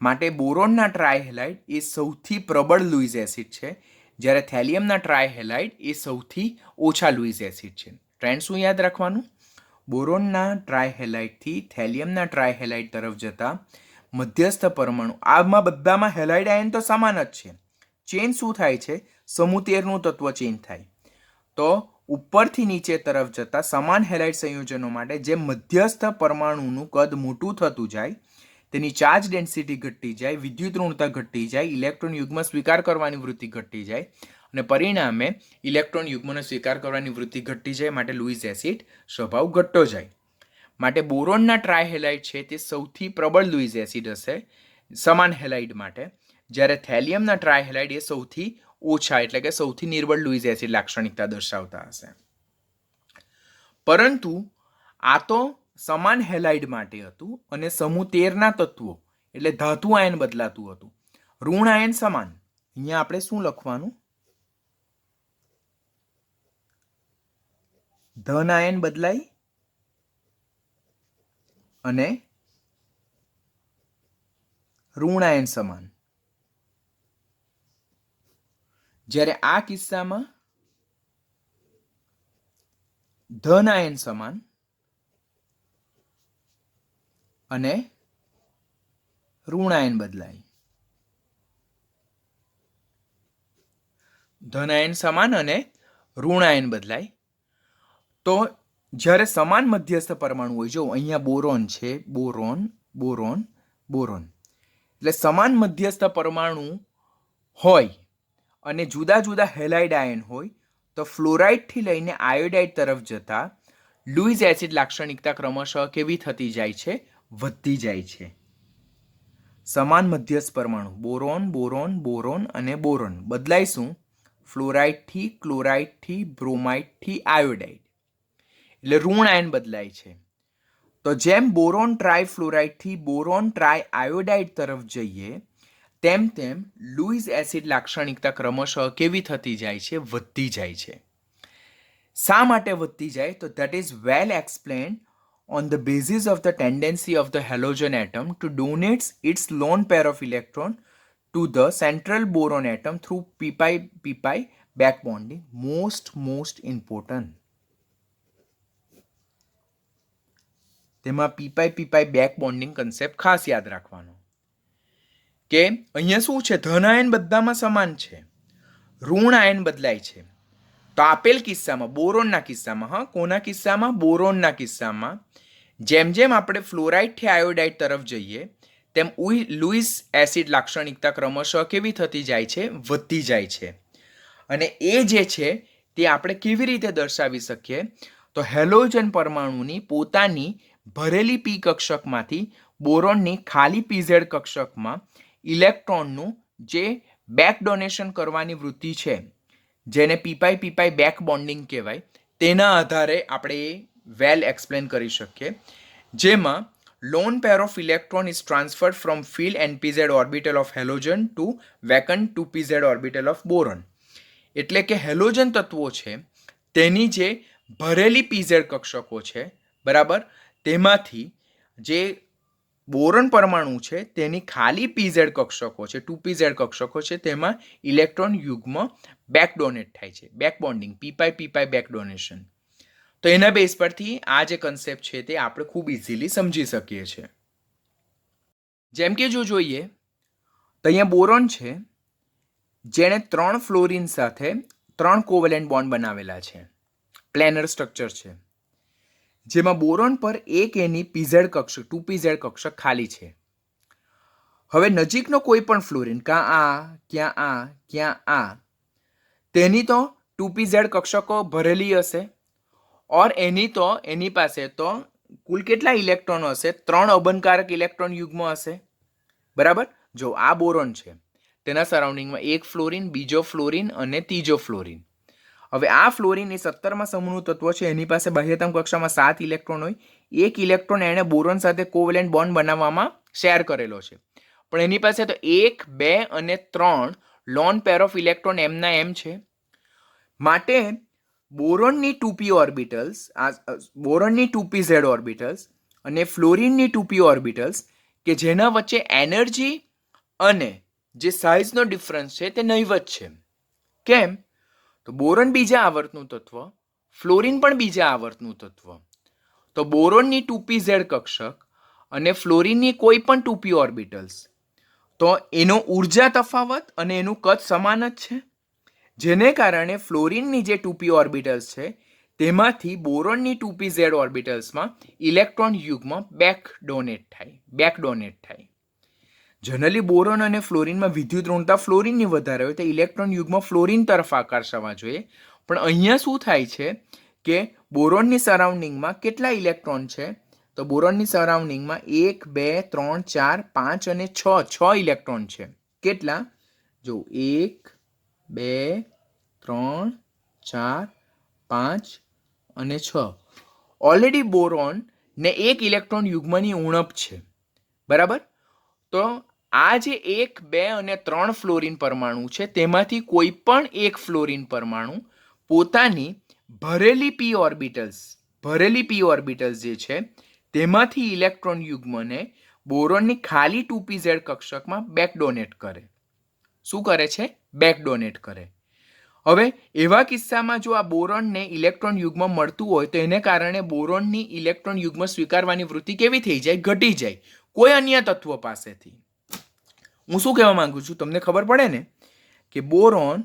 માટે બોરોનના ટ્રાયહેલાઇડ એ સૌથી પ્રબળ લુઈસ એસિડ છે, જ્યારે થેલિયમના ટ્રાયહેલાઇડ એ સૌથી ઓછા લુઈસ એસિડ છે. ટ્રેન્ડ શું યાદ રાખવાનું? બોરોનના ટ્રાયહેલાઇડથી થેલિયમના ટ્રાયહેલાઇડ તરફ જતા મધ્યસ્થ પરમાણુ, આમાં બધામાં હેલાઇડ આયન તો સમાન જ છે. ચેન શું થાય છે? સમૂહ 13નું તત્વ ચેન્જ થાય. તો ઉપરથી નીચે તરફ જતા સમાન હેલાઇડ સંયોજનો માટે જે મધ્યસ્થ પરમાણુનું કદ મોટું થતું જાય, તેની ચાર્જ ડેન્સિટી ઘટતી જાય, વિદ્યુત ઋણતા ઘટતી જાય, ઇલેક્ટ્રોન યુગ્મ સ્વીકાર કરવાની વૃત્તિ ઘટતી જાય અને પરિણામે ઇલેક્ટ્રોન યુગ્મનો સ્વીકાર કરવાની વૃત્તિ ઘટતી જાય માટે લુઈસ એસિડ સ્વભાવ ઘટતો જાય. માટે બોરોનના ટ્રાયહેલાઇડ છે તે સૌથી પ્રબળ લુઈસ એસિડ હશે સમાન હેલાઇડ માટે, જ્યારે થેલિયમના ટ્રાયહેલાઇડ એ સૌથી ઓછા એટલે કે સૌથી નિર્બળ લુઈસ એસિડ લાક્ષણિકતા દર્શાવતા હશે. પરંતુ આ તો સમાન હેલાઇડ માટે હતું અને સમૂહ 13ના તત્વો એટલે ધાતુ આયન બદલાતું હતું. ઋણ આયન સમાન. અહીંયા આપણે શું લખવાનું? ધન આયન બદલાય અને ઋણ આયન સમાન. જ્યારે આ કિસ્સામાં ધન આયન સમાન અને ઋણ આયન બદલાય. ધન આયન સમાન અને ઋણ આયન બદલાય. તો જ્યારે સમાન મધ્યસ્થ પરમાણુ હોય, જો અહીંયા બોરોન છે, બોરોન, બોરોન, બોરોન, એટલે સમાન મધ્યસ્થ પરમાણુ હોય અને જુદા જુદા હેલાઇડ આયન હોય તો ફ્લોરાઇડથી લઈને આયોડાઇડ તરફ જતા લુઈસ એસિડ લાક્ષણિકતા ક્રમશઃ કેવી થતી જાય છે? વધતી જાય છે. સમાન મધ્યસ્થ પરમાણુ બોરોન, બોરોન, બોરોન અને બોરોન બદલાય શું? ફ્લોરાઇડથી, ક્લોરાઇડથી, બ્રોમાઇડથી આયોડાઇડ, એટલે ઋણ આયન બદલાય છે. તો જેમ બોરોન ટ્રાયફ્લોરાઇડથી બોરોન ટ્રાય આયોડાઇડ તરફ જઈએ તેમ તેમ લુઈસ એસિડ લાક્ષણિકતા ક્રમશઃ કેવી થતી જાય છે? વધતી જાય છે. શા માટે વધતી જાય? તો that is well explained on the basis of the tendency of the halogen atom to donate its lone pair of electron to the central boron atom through p-pi back bonding. Most important. તેમાં p-pi back bonding concept ખાસ યાદ રાખવાનો કે અહીંયા શું છે? ધન ion બધામાં સમાન છે ઋણ આયન બદલાય છે. તો આપેલ કિસ્સામાં બોરોનના કિસ્સામાં, કોના કિસ્સામાં? બોરોનના કિસ્સામાં જેમ જેમ આપણે ફ્લોરાઇડથી આયોડાઇડ તરફ જઈએ તેમ લુઈસ એસિડ લાક્ષણિકતા ક્રમશઃ કેવી થતી જાય છે? વધતી જાય છે. અને એ જે છે તે આપણે કેવી રીતે દર્શાવી શકીએ? તો હેલોજન પરમાણુની પોતાની ભરેલી પી કક્ષકમાંથી બોરોનની ખાલી પીઝેડ કક્ષકમાં ઇલેક્ટ્રોનનું જે બેક ડોનેશન કરવાની વૃત્તિ છે, જેને પીપાઈ પીપાઈ બેક બોન્ડિંગ કહેવાય, તેના આધારે આપણે એ વેલ એક્સપ્લેન કરી શકીએ. જેમાં lone pair of electron is transferred from filled npz orbital of halogen to vacant 2pz orbital of boron. એટલે કે હેલોજન તત્વો છે તેની જે ભરેલી પીઝેડ કક્ષકો છે, બરાબર, તેમાંથી જે બોરોન પરમાણુ છે તેની ખાલી પીઝેડ કક્ષકો છે, 2pz કક્ષકો છે, તેમાં ઇલેક્ટ્રોન યુગ્મ બેક ડોનેટ થાય છે, બેક બોન્ડિંગ, પીપાઈ પીપાઈ બેક ડોનેશન. તો એના બેઝ પરથી આ જે કન્સેપ્ટ છે તે આપણે ખૂબ ઇઝીલી સમજી શકીએ છીએ. જેમ કે જો જોઈએ તો અહીંયા બોરોન છે જેણે 3 ફ્લોરિન સાથે 3 કોવેલેન્ટ બોન્ડ બનાવેલા છે, પ્લેનર સ્ટ્રક્ચર છે, જેમાં બોરોન પર એક એની પીઝેડ કક્ષક 2pz કક્ષક ખાલી છે. હવે નજીકનો કોઈ પણ ફ્લોરિન ક્યાં આ તેની તો 2pz કક્ષકો ભરેલી હશે, ઓર એની પાસે તો કુલ કેટલા ઇલેક્ટ્રોન હશે? 3 અબનકારક ઇલેક્ટ્રોન યુગ્મ હશે, બરાબર. જો આ બોરોન છે, તેના સરાઉન્ડિંગમાં એક ફ્લોરિન, બીજો ફ્લોરિન અને ત્રીજો ફ્લોરિન. હવે આ ફ્લોરિન એ 17મા સમૂહનું તત્વ છે, એની પાસે બાહ્યતમ કક્ષામાં 7 ઇલેક્ટ્રોન હોય. એક ઇલેક્ટ્રોન એણે બોરોન સાથે કોવેલેન્ટ બોન્ડ બનાવવામાં શેર કરેલો છે, પણ એની પાસે તો 1, 2 અને 3 લોન પેર ઓફ ઇલેક્ટ્રોન એમના એમ છે. માટે બોરોનની 2p ઓર્બિટલ્સ, બોરોનની 2pz ઓર્બિટલ્સ અને ફ્લોરિનની 2p ઓર્બિટલ્સ કે જેના વચ્ચે એનર્જી અને જે સાઇઝનો ડિફરન્સ છે તે નહિવત છે. કેમ? તો બોરોન બીજા આવર્તનું તત્વ, ફ્લોરિન પણ બીજા આવર્તનું તત્વ. તો બોરોનની 2pz કક્ષક અને ફ્લોરિનની કોઈ પણ 2p ઓર્બિટલ્સ, તો એનો ઉર્જા તફાવત અને એનું કદ સમાન જ છે, જેને કારણે ફ્લોરિનની જે 2p ઓર્બિટલ્સ છે તેમાંથી બોરોનની 2pz ઓર્બિટલ્સમાં ઇલેક્ટ્રોન યુગ્મ બેક ડોનેટ થાય. જનરલી બોરોન અને ફ્લોરિનમાં વિદ્યુત ઋણતા ફ્લોરિનની વધારે હોય તો ઇલેક્ટ્રોન યુગ્મ ફ્લોરિન તરફ આકર્ષવા જોઈએ, પણ અહીંયા શું થાય છે કે બોરોનની સરાઉન્ડિંગમાં કેટલા ઇલેક્ટ્રોન છે? તો બોરોનની સરાઉન્ડિંગમાં 1, 2, 3, 4, 5 અને 6 ઇલેક્ટ્રોન છે. કેટલા? જો 1, 2, 3, 4, 5 અને 6. ઓલરેડી બોરોન ને એક ઇલેક્ટ્રોન યુગ્મની ઉણપ છે, બરાબર. તો આ જે 1, 2 અને 3 ફ્લોરિન પરમાણુ છે તેમાંથી કોઈ પણ એક ફ્લોરિન પરમાણુ પોતાની ભરેલી પી ઓર્બિટલ્સ જે છે તેમાંથી ઇલેક્ટ્રોન યુગ્મને બોરોનની ખાલી 2pz કક્ષકમાં બેક ડોનેટ કરે. શું કરે છે? બેક ડોનેટ કરે. હવે એવા કિસ્સામાં જો આ બોરોનને ઇલેક્ટ્રોન યુગ્મ મળતું હોય તો એને કારણે બોરોનની ઇલેક્ટ્રોન યુગ્મ સ્વીકારવાની વૃત્તિ કેવી થઈ જાય? ઘટી જાય કોઈ અન્ય તત્વ પાસેથી. હું શું કહેવા માંગુ છું તમને ખબર પડે ને કે બોરોન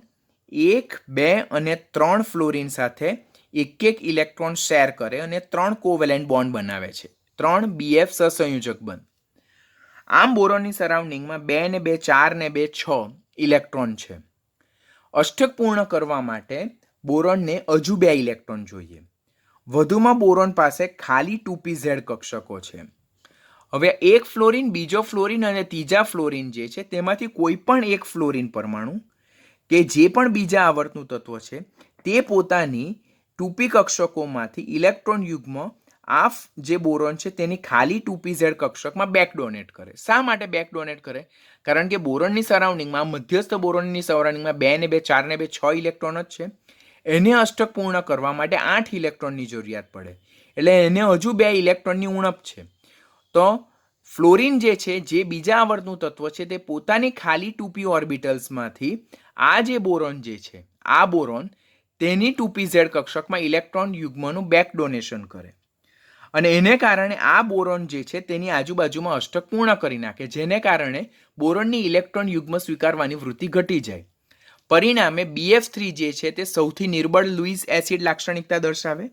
1, 2 અને 3 ફ્લોરિન સાથે એક ઇલેક્ટ્રોન શેર કરે અને 3 કોવેલેન્ટ બોન્ડ બનાવે છે, 3 BF સહસંયોજક બંધ. આમ બોરોનની સરાઉન્ડિંગમાં 2 ને 2, 4 ને 2, 6 ઇલેક્ટ્રોન છે. અષ્ટક પૂર્ણ કરવા માટે બોરોનને હજુ 2 ઇલેક્ટ્રોન જોઈએ. વધુમાં બોરોન પાસે ખાલી 2pz કક્ષકો છે. હવે એક ફ્લોરિન, બીજો ફ્લોરિન અને ત્રીજા ફ્લોરિન જે છે તેમાંથી કોઈ પણ એક ફ્લોરિન પરમાણુ કે જે પણ બીજા આવર્તનું તત્વ છે તે પોતાની 2p કક્ષકોમાંથી ઇલેક્ટ્રોન યુગ્મ આ જે બોરોન છે તેની ખાલી 2pz કક્ષકમાં બેક ડોનેટ કરે. શા માટે બેક ડોનેટ કરે? કારણ કે બોરોનની સરાઉન્ડિંગમાં, મધ્યસ્થ બોરોનની સરાઉન્ડિંગમાં 2 ને 2, 4 ને 2, 6 ઇલેક્ટ્રોન જ છે. એને અષ્ટક પૂર્ણ કરવા માટે 8 ઇલેક્ટ્રોનની જરૂરિયાત પડે, એટલે એને હજુ 2 ઇલેક્ટ્રોનની ઉણપ છે. તો ફ્લોરિન જે છે, જે બીજા આવર્તનું તત્વ છે, તે પોતાની ખાલી 2p ઓર્બિટલ્સમાંથી આ જે બોરોન જે છે, આ બોરોન તેની 2pz કક્ષકમાં ઇલેક્ટ્રોન યુગ્મનું બેક ડોનેશન કરે અને એને કારણે આ બોરોન જે છે તેની આજુબાજુમાં અષ્ટક પૂર્ણ કરી નાખે, જેને કારણે બોરોનની ઇલેક્ટ્રોન યુગ્મ સ્વીકારવાની વૃત્તિ ઘટી જાય. પરિણામે BF3 જે છે તે સૌથી નિર્બળ લુઈસ એસિડ લાક્ષણિકતા દર્શાવે.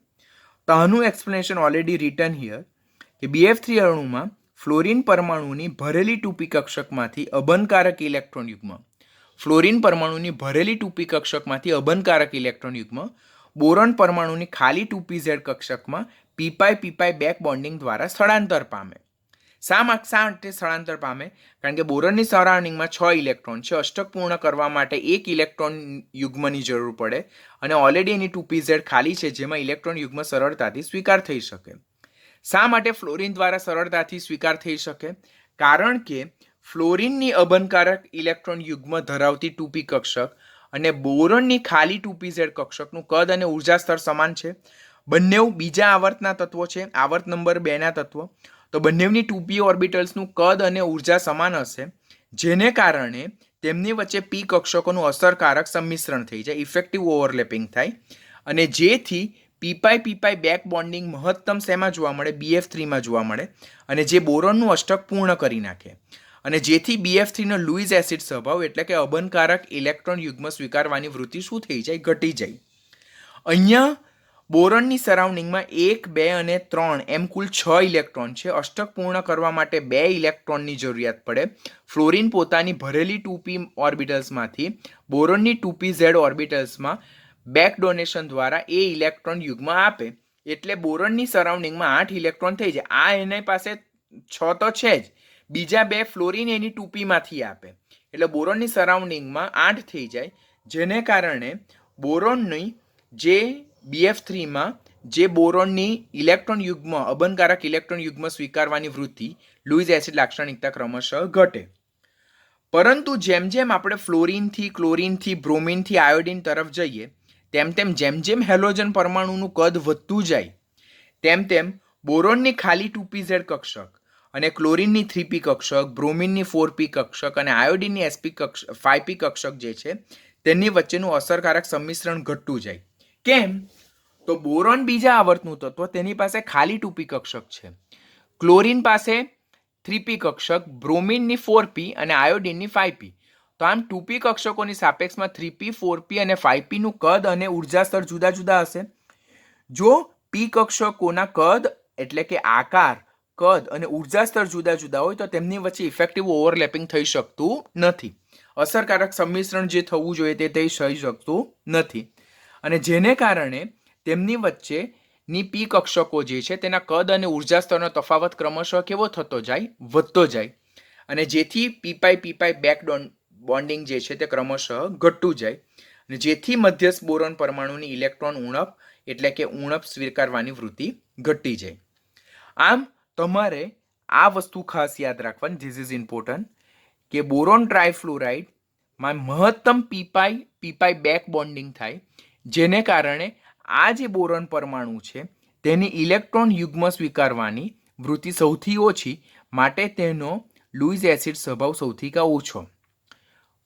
તો આનું એક્સપ્લેનેશન ઓલરેડી રિટન હિયર કે BF3 અણુમાં ફ્લોરિન પરમાણુની ભરેલી 2p કક્ષકમાંથી અબનકારક ઇલેક્ટ્રોન યુગ્મ અબનકારક ઇલેક્ટ્રોન યુગ્મ બોરોન પરમાણુની ખાલી 2pz કક્ષકમાં pπ બેક બોન્ડિંગ દ્વારા સ્થળાંતર પામે. શા માટે સ્થળાંતર પામે? કારણ કે બોરોનની સરાઉન્ડિંગમાં 6 ઇલેક્ટ્રોન છે. અષ્ટક પૂર્ણ કરવા માટે 1 ઇલેક્ટ્રોન યુગ્મની જરૂર પડે અને ઓલરેડી એની 2pz ખાલી છે, જેમાં ઇલેક્ટ્રોન યુગ્મ સરળતાથી સ્વીકાર થઈ શકે. શા માટે ફ્લોરિન દ્વારા સરળતાથી સ્વીકાર થઈ શકે? કારણ કે ફ્લોરિનની અબનકારક ઇલેક્ટ્રોન યુગ્મ ધરાવતી 2p કક્ષક અને બોરોનની ખાલી 2pz કક્ષકનું કદ અને ઉર્જા સ્તર સમાન છે. બંને બીજા આવર્તના તત્વો છે, આવર્ત નંબર 2 ના તત્વો. તો બંનેની 2p ઓર્બિટલ્સનું કદ અને ઉર્જા સમાન હશે, જેને કારણે તેમની વચ્ચે p કક્ષકોનું અસરકારક સંમિશ્રણ થઈ જાય, ઇફેક્ટિવ ઓવરલેપિંગ થાય, અને જેથી pπ બેક બોન્ડિંગ મહત્તમ શેમાં જોવા મળે? BF3 માં જોવા મળે, અને જે બોરોનનું અષ્ટક પૂર્ણ કરી નાખે, અને જેથી BF3 નો લુઈસ એસિડ સ્વભાવ એટલે કે અબનકારક ઇલેક્ટ્રોન યુગ્મ સ્વીકારવાની વૃત્તિ શું થઈ જાય? ઘટી જાય. અહીંયા બોરોનની સરાઉન્ડિંગમાં 1, 2 અને 3 એમ કુલ 6 ઇલેક્ટ્રોન છે. અષ્ટક પૂર્ણ કરવા માટે 2 ઇલેક્ટ્રોનની જરૂરિયાત પડે. ફ્લોરિન પોતાની ભરેલી 2p ઓર્બિટલ્સમાંથી બોરોનની 2pz ઓર્બિટલ્સમાં બેક ડોનેશન દ્વારા એ ઇલેક્ટ્રોન યુગ્મ આપે, એટલે બોરોનની સરાઉન્ડિંગમાં 8 ઇલેક્ટ્રોન થઈ જાય. આ એની પાસે 6 તો છે જ, બીજા 2 ફ્લોરિન એની 2p માંથી આપે, એટલે બોરોનની સરાઉન્ડિંગમાં 8 થઈ જાય, જેને કારણે બોરોનની જે BF3 માં જે બોરોનની ઇલેક્ટ્રોન યુગ્મ અબનકારક ઇલેક્ટ્રોન યુગ્મ સ્વીકારવાની વૃત્તિ લુઈસ એસિડ લાક્ષણિકતા ક્રમશઃ ઘટે. પરંતુ જેમ જેમ આપણે ફ્લોરિનથી, ક્લોરિનથી, બ્રોમિનથી આયોડિન તરફ જઈએ, તેમ તેમ જેમ હેલોજન પરમાણુનું કદ વધતું જાય, તેમ તેમ બોરોનની ખાલી 2pz કક્ષક અને ક્લોરિનની 3p કક્ષક, બ્રોમિનની 4p કક્ષક અને આયોડિનની 5p કક્ષક જે છે તેની વચ્ચેનું અસરકારક સંમિશ્રણ ઘટતું જાય. કેમ? તો બોરોન બીજા આવર્તનું તત્વ, તેની પાસે ખાલી 2p કક્ષક છે, ક્લોરિન પાસે 3p કક્ષક, બ્રોમિનની 4p અને આયોડિનની 5p. તો આમ 2p કક્ષકોની સાપેક્ષમાં 3p, 4p અને 5p નું કદ અને ઉર્જા સ્તર જુદા જુદા હશે. જો p કક્ષકોના કદ એટલે કે આકાર, કદ અને ઉર્જા સ્તર જુદા જુદા હોય તો તેમની વચ્ચે ઇફેક્ટિવ ઓવરલેપિંગ થઈ શકતું નથી. અસરકારક સંમિશ્રણ જે થવું જોઈએ તે થઈ શકતું નથી, અને જેને કારણે તેમની વચ્ચેની p કક્ષકો જે છે તેના કદ અને ઉર્જા સ્તરનો તફાવત ક્રમશઃ કેવો થતો જાય? વધતો જાય, અને જેથી pπ બેક બોન્ડિંગ જે છે તે ક્રમશઃ ઘટતું જાય, અને જેથી મધ્યસ્થ બોરોન પરમાણુની ઇલેક્ટ્રોન ઉણપ એટલે કે ઉણપ સ્વીકારવાની વૃત્તિ ઘટી જાય. આમ તમારે આ વસ્તુ ખાસ યાદ રાખવાની, ધીસ ઇઝ ઇમ્પોર્ટન્ટ, કે બોરોન ટ્રાયફ્લોરાઇડમાં મહત્તમ pπ બેક બોન્ડિંગ થાય, જેને કારણે આ જે બોરોન પરમાણુ છે તેની ઇલેક્ટ્રોન યુગ્મ સ્વીકારવાની વૃત્તિ સૌથી ઓછી, માટે તેનો લુઈસ એસિડ સ્વભાવ સૌથી ઓછો.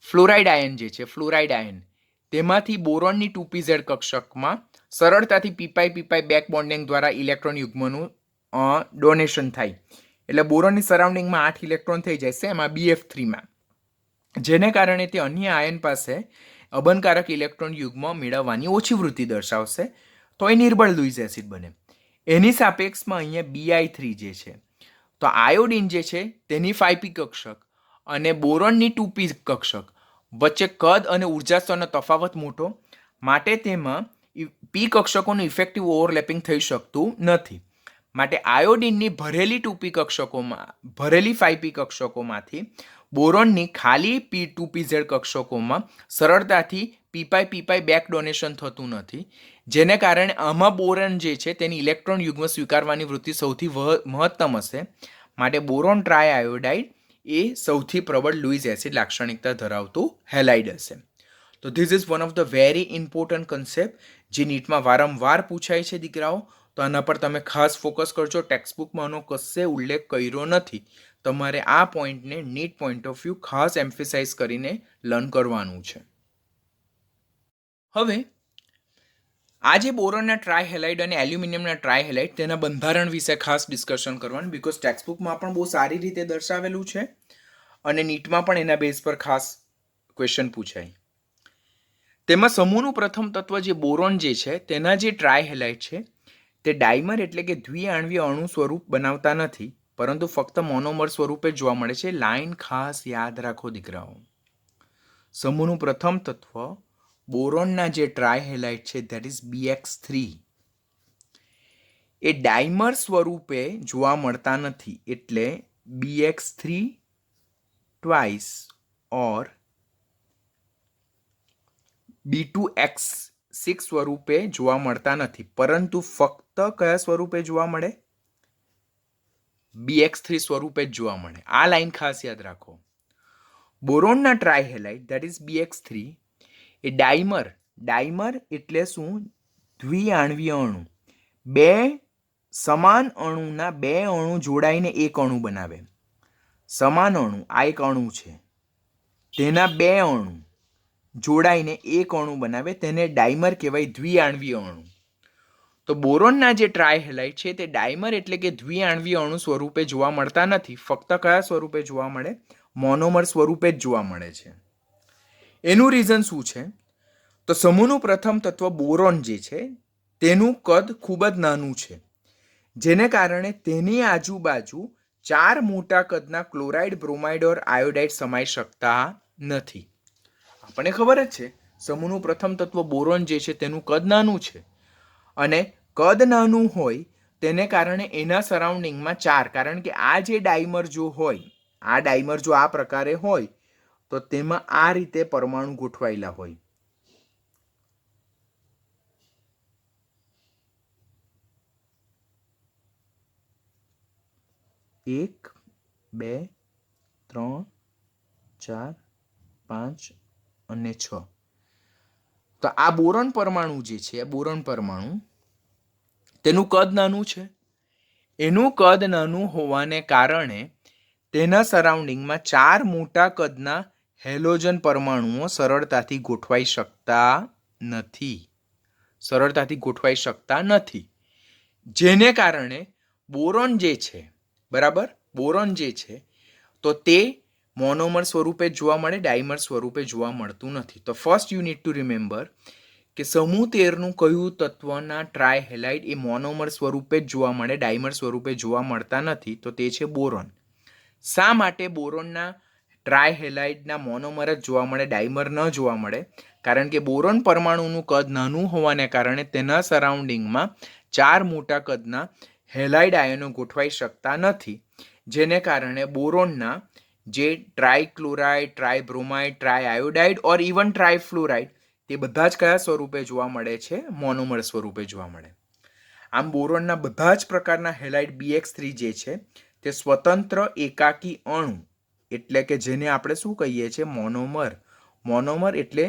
ફ્લોરાઇડ આયન જે છે, ફ્લોરાઇડ આયન, તેમાંથી બોરોનની 2pz કક્ષકમાં સરળતાથી pπ બેક બોન્ડિંગ દ્વારા ઇલેક્ટ્રોન યુગ્મનું ડોનેશન થાય, એટલે બોરોનની સરાઉન્ડિંગમાં 8 ઇલેક્ટ્રોન થઈ જાય છે એમાં BF3 માં, જેને કારણે તે અન્ય આયન પાસે અબનકારક ઇલેક્ટ્રોન યુગ્મ મેળવવાની ઓછી વૃત્તિ દર્શાવશે, તો એ નિર્બળ લુઈસ એસિડ બને. એની સાપેક્ષમાં અહીંયા Bi3 જે છે, તો આયોડિન જે છે તેની 5p કક્ષક અને બોરોનની 2p કક્ષક વચ્ચે કદ અને ઉર્જા સ્તરનો તફાવત મોટો, માટે તેમાં p કક્ષકોનું ઇફેક્ટિવ ઓવરલેપિંગ થઈ શકતું નથી. માટે આયોડિનની ભરેલી 2p કક્ષકોમાં, ભરેલી 5p કક્ષકોમાંથી બોરોનની ખાલી 2pz કક્ષકોમાં સરળતાથી pπ બેક ડોનેશન થતું નથી, જેને કારણે આમાં બોરોન જે છે તેની ઇલેક્ટ્રોન યુગ્મ સ્વીકારવાની વૃત્તિ સૌથી મહત્તમ હશે, માટે બોરોન ટ્રાય આયોડાઇડ એ સૌથી પ્રબળ લુઈસ એસિડ લાક્ષણિકતા ધરાવતું હેલાઇડ હશે. તો this is one of the very important concept જે નીટમાં વારંવાર પૂછાય છે દીકરાઓ. તો આના પર તમે ખાસ ફોકસ કરજો. ટેક્સ્ટબુકમાં આનો કશે ઉલ્લેખ કર્યો નથી. તમારે આ પોઈન્ટને નીટ પોઈન્ટ ઓફ વ્યૂ ખાસ એમ્ફેસાઇઝ કરીને લર્ન કરવાનું છે. હવે આજે બોરોનના ટ્રાયહેલાઇડ અને એલ્યુમિનિયમના ટ્રાયહેલાઇડ તેના બંધારણ વિશે ખાસ ડિસ્કશન કરવાનું, બીકોઝ ટેક્સ્ટબુકમાં પણ બહુ સારી રીતે દર્શાવેલું છે અને નીટમાં પણ એના બેઝ પર ખાસ ક્વેશ્ચન પૂછાય. તેમાં સમૂહનું પ્રથમ તત્વ જે બોરોન જે છે તેના જે ટ્રાયહેલાઇડ છે તે ડાયમર એટલે કે દ્વિઆણવીય અણુ સ્વરૂપ બનાવતા નથી, પરંતુ ફક્ત મોનોમર સ્વરૂપે જ જોવા મળે છે. લાઈન ખાસ યાદ રાખો દીકરાઓ. સમૂહનું પ્રથમ તત્વ બોરોનના જે ટ્રાયહેલાઇડ છે that is BX3 A dimer સ્વરૂપે જોવા મળતા નથી, એટલે BX3 ટ્વાઇસ ઓર B2X6 સ્વરૂપે જોવા મળતા નથી, પરંતુ ફક્ત કયા સ્વરૂપે જોવા મળે? BX3 સ્વરૂપે જ જોવા મળે. આ લાઈન ખાસ યાદ રાખો. બોરોનના ટ્રાયહેલાઇડ that is BX3 A dimer એટલે શું? દ્વિઆણવીય અણુ. બે સમાન અણુના બે અણુ જોડાઈને એક અણુ બનાવે. સમાન અણુ, આ એક અણુ છે, તેના બે અણુ જોડાઈને એક અણુ બનાવે, તેને ડાયમર કહેવાય, દ્વિઆણવીય અણુ. તો બોરોનના જે ટ્રાયહેલાઇડ છે તે ડાયમર એટલે કે દ્વિઆણવીય અણુ સ્વરૂપે જોવા મળતા નથી, ફક્ત કયા સ્વરૂપે જોવા મળે? મોનોમર સ્વરૂપે જ જોવા મળે છે. એનું રીઝન શું છે? તો સમૂહનું પ્રથમ તત્વ બોરોન જે છે તેનું કદ ખૂબ જ નાનું છે, જેને કારણે તેની આજુબાજુ 4 મોટા કદના ક્લોરાઇડ, બ્રોમાઇડ ઓર આયોડાઇડ સમાઈ શકતા નથી. આપણને ખબર જ છે સમૂહનું પ્રથમ તત્વ બોરોન જે છે તેનું કદ નાનું છે, અને કદ નાનું હોય તેને કારણે એના સરાઉન્ડિંગમાં 4, કારણ કે આ જે ડાયમર જો હોય, આ ડાયમર જો આ પ્રકારે હોય તો તેમાં આ રીતે પરમાણુ ગોઠવાયેલા હોય. એક, 2, 3, 4, 5 અને 6. તો આ બોરોન પરમાણુ જે છે, બોરોન પરમાણુ તેનું કદ નાનું છે. એનું કદ નાનું હોવાને કારણે તેના સરાઉન્ડિંગમાં 4 મોટા કદના હેલોજન પરમાણુઓ સરળતાથી ગોઠવાઈ શકતા નથી. જેને કારણે બોરોન જે છે, બરાબર, બોરોન જે છે તો તે મોનોમર સ્વરૂપે જોવા મળે, ડાયમર સ્વરૂપે જોવા મળતું નથી. તો first you need to remember કે સમૂહ 13નું કયું તત્વના ટ્રાયહેલાઇડ એ મોનોમર સ્વરૂપે જ જોવા મળે, ડાયમર સ્વરૂપે જોવા મળતા નથી, તો તે છે બોરોન. શા માટે બોરોનના ટ્રાયહેલાઇડના મોનોમર જ જોવા મળે, ડાયમર ન જોવા મળે? કારણ કે બોરોન પરમાણુનું કદ નાનું હોવાને કારણે તેના સરાઉન્ડિંગમાં 4 મોટા કદના હેલાઇડ આયનો ગોઠવાઈ શકતા નથી, જેને કારણે બોરોનના જે ટ્રાયક્લોરાઇડ, ટ્રાયબ્રોમાઇડ, ટ્રાયઆયોડાઇડ ઓર ઇવન ટ્રાયફ્લોરાઇડ તે બધા જ કયા સ્વરૂપે જોવા મળે છે? મોનોમર સ્વરૂપે જોવા મળે. આમ બોરોનના બધા જ પ્રકારના હેલાઇડ BX3 જે છે તે સ્વતંત્ર એકાકી અણુ, એટલે કે જેને આપણે શું કહીએ છીએ? મોનોમર એટલે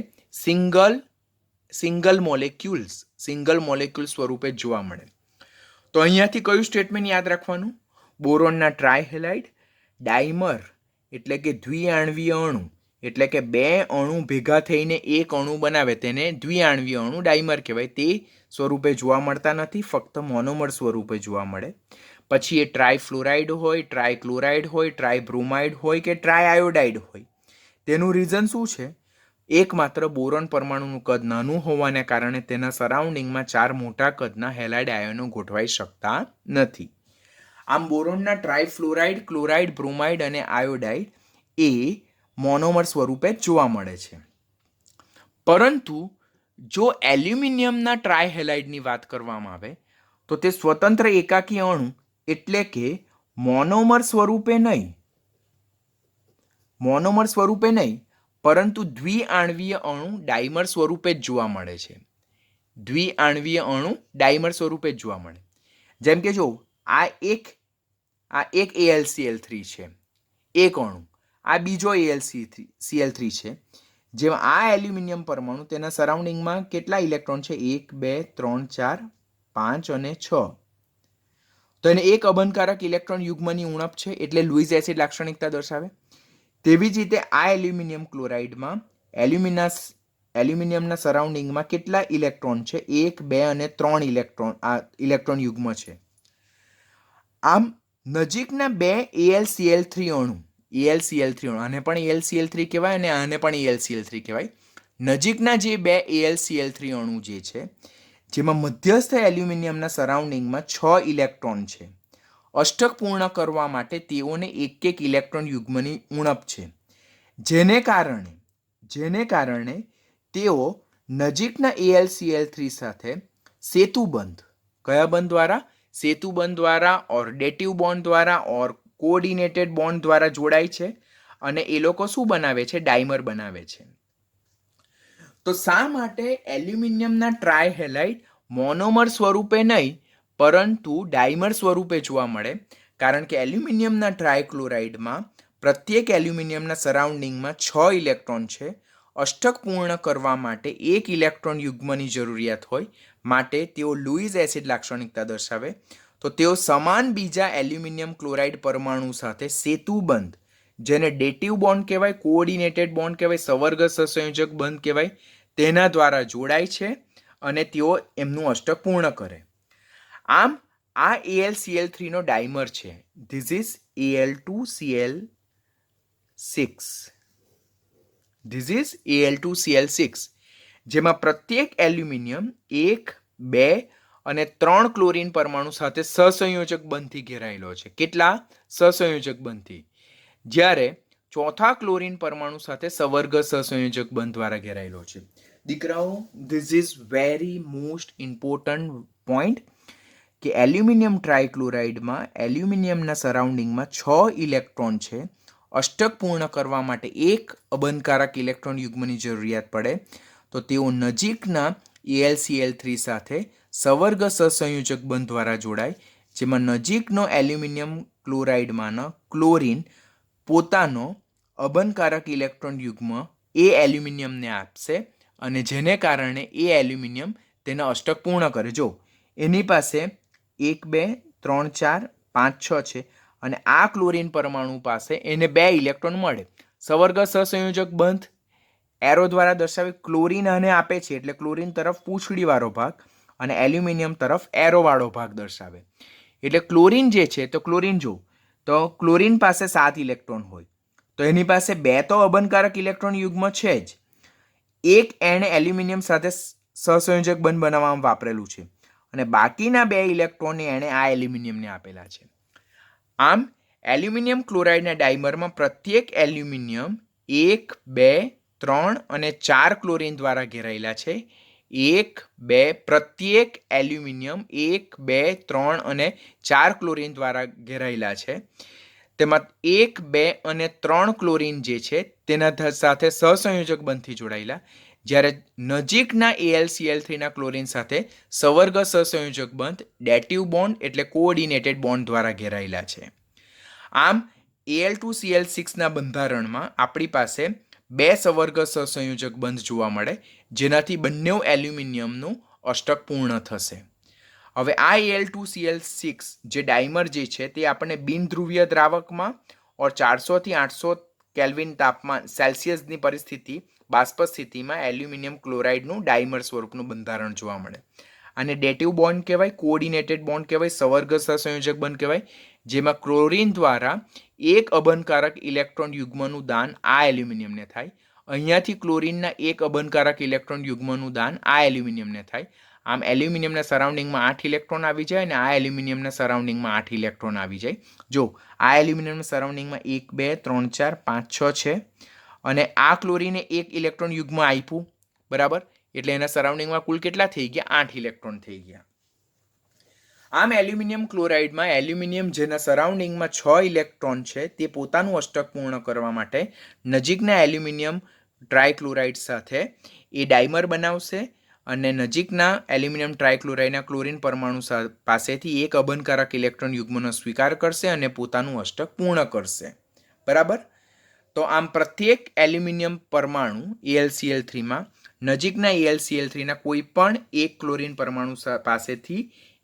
સિંગલ મોલેક્યુલ્સ સ્વરૂપે જોવા મળે. તો અહીંયાથી કયું સ્ટેટમેન્ટ યાદ રાખવાનું? બોરોનના ટ્રાયહેલાઇડ ડાયમર એટલે કે દ્વિઆણવીય અણુ, એટલે કે બે અણુ ભેગા થઈને એક અણુ બનાવે તેને દ્વિઆણવીય અણુ ડાયમર કહેવાય, તે સ્વરૂપે જોવા મળતા નથી, ફક્ત મોનોમર સ્વરૂપે જોવા મળે. પછી એ ટ્રાયફ્લોરાઇડ હોય, ટ્રાયક્લોરાઇડ હોય, ટ્રાયબ્રોમાઇડ હોય કે ટ્રાયઆયોડાઇડ હોય, તેનું રીઝન શું છે? એકમાત્ર બોરોન પરમાણુનું કદ નાનું હોવાને કારણે તેના સરાઉન્ડિંગમાં 4 મોટા કદના હેલાઇડ આયનો ગોઠવાઈ શકતા નથી. આમ બોરોનના ટ્રાયફ્લોરાઇડ, ક્લોરાઇડ, બ્રોમાઇડ અને આયોડાઇડ એ મોનોમર સ્વરૂપે જોવા મળે છે. પરંતુ જો એલ્યુમિનિયમના ટ્રાયહેલાઇડની વાત કરવામાં આવે તો તે સ્વતંત્ર એકાકી અણુ, એટલે કે મોનોમર સ્વરૂપે નહીં, પરંતુ દ્વિઆણવીય અણુ ડાયમર સ્વરૂપે જ જોવા મળે છે. જેમ કે જો આ એક AlCl3 છે, એક અણુ, આ બીજો AlCl3 છે. જેમાં આ એલ્યુમિનિયમ પરમાણુ તેના સરાઉન્ડિંગમાં કેટલા ઇલેક્ટ્રોન છે? 1, 2, 3, 4, 5 અને 6. તો એને એક અબંધકારક ઇલેક્ટ્રોન યુગ્મની ઉણપ છે, એટલે લુઈસ એસિડ લાક્ષણિકતા દર્શાવે. તેવી જ રીતે આ એલ્યુમિનિયમ ક્લોરાઇડમાં એલ્યુમિનિયમના સરાઉન્ડિંગમાં કેટલા ઇલેક્ટ્રોન છે? 1, 2 અને 3 ઇલેક્ટ્રોન યુગ્મ છે. આમ નજીકના બે AlCl3 અણુ, આને પણ AlCl3 કહેવાય અને આને પણ AlCl3 કહેવાય, નજીકના જે બે AlCl3 અણુ જે છે, જેમાં મધ્યસ્થ એલ્યુમિનિયમના સરાઉન્ડિંગમાં 6 ઇલેક્ટ્રોન છે, અષ્ટક પૂર્ણ કરવા માટે તેઓને એક એક ઇલેક્ટ્રોન યુગ્મની ઉણપ છે, જેને કારણે તેઓ નજીકના AlCl3 સાથે સેતુબંધ, કયા બંધ દ્વારા? સેતુબંધ દ્વારા, ઓર ડેટિવ બોન્ડ દ્વારા, ઓર કોઓર્ડિનેટેડ બોન્ડ દ્વારા જોડાય છે અને એ લોકો શું બનાવે છે? ડાયમર બનાવે છે. તો શા માટે એલ્યુમિનિયમના ટ્રાયહેલાઇડ મોનોમર સ્વરૂપે નહીં પરંતુ ડાયમર સ્વરૂપે જોવા મળે? કારણ કે એલ્યુમિનિયમના ટ્રાયક્લોરાઇડમાં પ્રત્યેક એલ્યુમિનિયમના સરાઉન્ડિંગમાં 6 ઇલેક્ટ્રોન છે. અષ્ટક પૂર્ણ કરવા માટે એક ઇલેક્ટ્રોન યુગ્મની જરૂરિયાત હોય, માટે તેઓ લુઈસ એસિડ લાક્ષણિકતા દર્શાવે. તો તેઓ સમાન બીજા એલ્યુમિનિયમ ક્લોરાઇડ પરમાણુ સાથે સેતુબંધ, જેને ડેટિવ બોન્ડ કહેવાય, કોઓર્ડિનેટેડ બોન્ડ કહેવાય, સવર્ગ સહસંયોજક બંધ કહેવાય, તેના દ્વારા જોડાય છે અને તેઓ એમનું અષ્ટક પૂર્ણ કરે. આમ આ AlCl3 નો ડાયમર છે. This is Al2Cl6. જેમાં પ્રત્યેક એલ્યુમિનિયમ 1, 2 અને 3 ક્લોરીન પરમાણુ સાથે સહસંયોજક બંધથી ઘેરાયેલો છે. કેટલા? સહસંયોજક બંધથી. જ્યારે ચોથા ક્લોરીન પરમાણુ સાથે સવર્ગ સહસંયોજક બંધ દ્વારા ઘેરાયેલો છે. દીકરાઓ, this is very most important point કે એલ્યુમિનિયમ ટ્રાયક્લોરાઇડમાં એલ્યુમિનિયમના સરાઉન્ડિંગમાં 6 ઇલેક્ટ્રોન છે. અષ્ટક પૂર્ણ કરવા માટે એક અબંધકારક ઇલેક્ટ્રોન યુગ્મની જરૂરિયાત પડે, તો તેઓ નજીકના AlCl3 સાથે સવર્ગ સહસંયોજક બંધ દ્વારા જોડાય, જેમાં નજીકનો એલ્યુમિનિયમ ક્લોરાઇડમાંનો ક્લોરીન પોતાનો અબંધકારક ઇલેક્ટ્રોન યુગ્મ એ એલ્યુમિનિયમને આપશે અને જેને કારણે એ એલ્યુમિનિયમ તેના અષ્ટક પૂર્ણ કરે. જો એની પાસે 1, 2, 3, 4, 5, 6 છે અને આ ક્લોરીન પરમાણુ પાસે એને 2 ઇલેક્ટ્રોન મળે. સવર્ગ સહસંયોજક બંધ એરો દ્વારા દર્શાવે. ક્લોરીન આને આપે છે એટલે ક્લોરીન તરફ પૂંછડીવાળો ભાગ અને એલ્યુમિનિયમ તરફ એરોવાળો ભાગ દર્શાવે. એટલે ક્લોરીન જે છે, તો ક્લોરીન જો, તો ક્લોરીન પાસે 7 ઇલેક્ટ્રોન હોય, તો એની પાસે 2 તો અબંધકારક ઇલેક્ટ્રોન યુગ્મ છે જ, એક એણે એલ્યુમિનિયમ સાથે સહસંયોજક બંધ બનાવવામાં વાપરેલું છે અને બાકીના 2 ઇલેક્ટ્રોન એણે આ એલ્યુમિનિયમને આપેલા છે. આમ એલ્યુમિનિયમ ક્લોરાઇડના ડાયમરમાં પ્રત્યેક એલ્યુમિનિયમ 1, 2, 3 અને 4 ક્લોરીન દ્વારા ઘેરાયેલા છે. 1, 2 પ્રત્યેક એલ્યુમિનિયમ 1, 2, 3 અને 4 ક્લોરીન દ્વારા ઘેરાયેલા છે. તેમાં 1, 2 અને 3 ક્લોરીન જે છે તેના સાથે સહસંયોજક બંધથી જોડાયેલા, જ્યારે નજીકના AlCl3ના ક્લોરીન સાથે સવર્ગ સહસંયોજક બંધ ડેટિવ બોન્ડ એટલે કોઓર્ડિનેટેડ બોન્ડ દ્વારા ઘેરાયેલા છે. આમ Al2Cl6ના બંધારણમાં આપણી પાસે 2 સવર્ગ સહસંયોજક બંધ જોવા મળે, જેનાથી બંને એલ્યુમિનિયમનું અષ્ટક પૂર્ણ થશે. હવે આ Al2Cl6 જે ડાયમર જે છે તે આપણને બિનધ્રુવીય દ્રાવકમાં ઓર 400 થી 800 કેલ્વિન તાપમાન સેલ્સિયસની પરિસ્થિતિ, બાષ્પ સ્થિતિમાં એલ્યુમિનિયમ ક્લોરાઇડનું ડાયમર સ્વરૂપનું બંધારણ જોવા મળે. આને ડેટિવ બોન્ડ કહેવાય, કોઓર્ડિનેટેડ બોન્ડ કહેવાય, સવર્ગ સહસંયોજક બંધ કહેવાય, જેમાં ક્લોરીન દ્વારા એક અબંધકારક ઇલેક્ટ્રોન યુગ્મનું દાન આ એલ્યુમિનિયમને થાય. અહીંયાથી ક્લોરીનના એક અબંધકારક ઇલેક્ટ્રોન યુગ્મનું દાન આ એલ્યુમિનિયમને થાય. આમ એલ્યુમિનિયમના સરાઉન્ડિંગમાં 8 ઇલેક્ટ્રોન આવી જાય અને આ એલ્યુમિનિયમના સરાઉન્ડિંગમાં 8 ઇલેક્ટ્રોન આવી જાય. જો આ એલ્યુમિનિયમના સરાઉન્ડિંગમાં 1, 2, 3, 4, 5, 6 છે અને આ ક્લોરીને એક ઇલેક્ટ્રોન યુગ્મ આપ્યું, બરાબર, એટલે એના સરાઉન્ડિંગમાં કુલ કેટલા થઈ ગયા? 8 ઇલેક્ટ્રોન થઈ ગયા. આમ એલ્યુમિનિયમ ક્લોરાઇડમાં એલ્યુમિનિયમ જેના સરાઉન્ડિંગમાં 6 ઇલેક્ટ્રોન છે તે પોતાનું અષ્ટક પૂર્ણ કરવા માટે નજીકના એલ્યુમિનિયમ ટ્રાયક્લોરાઇડ સાથે એ ડાયમર બનાવશે અને નજીકના એલ્યુમિનિયમ ટ્રાયક્લોરાઇડના ક્લોરીન પરમાણુ પાસેથી એક અબંધકારક ઇલેક્ટ્રોન યુગ્મનો સ્વીકાર કરશે અને પોતાનું અષ્ટક પૂર્ણ કરશે. બરાબર. તો આમ પ્રત્યેક એલ્યુમિનિયમ પરમાણુ AlCl3માં નજીકના AlCl3ના કોઈ પણ એક ક્લોરીન પરમાણુ પાસેથી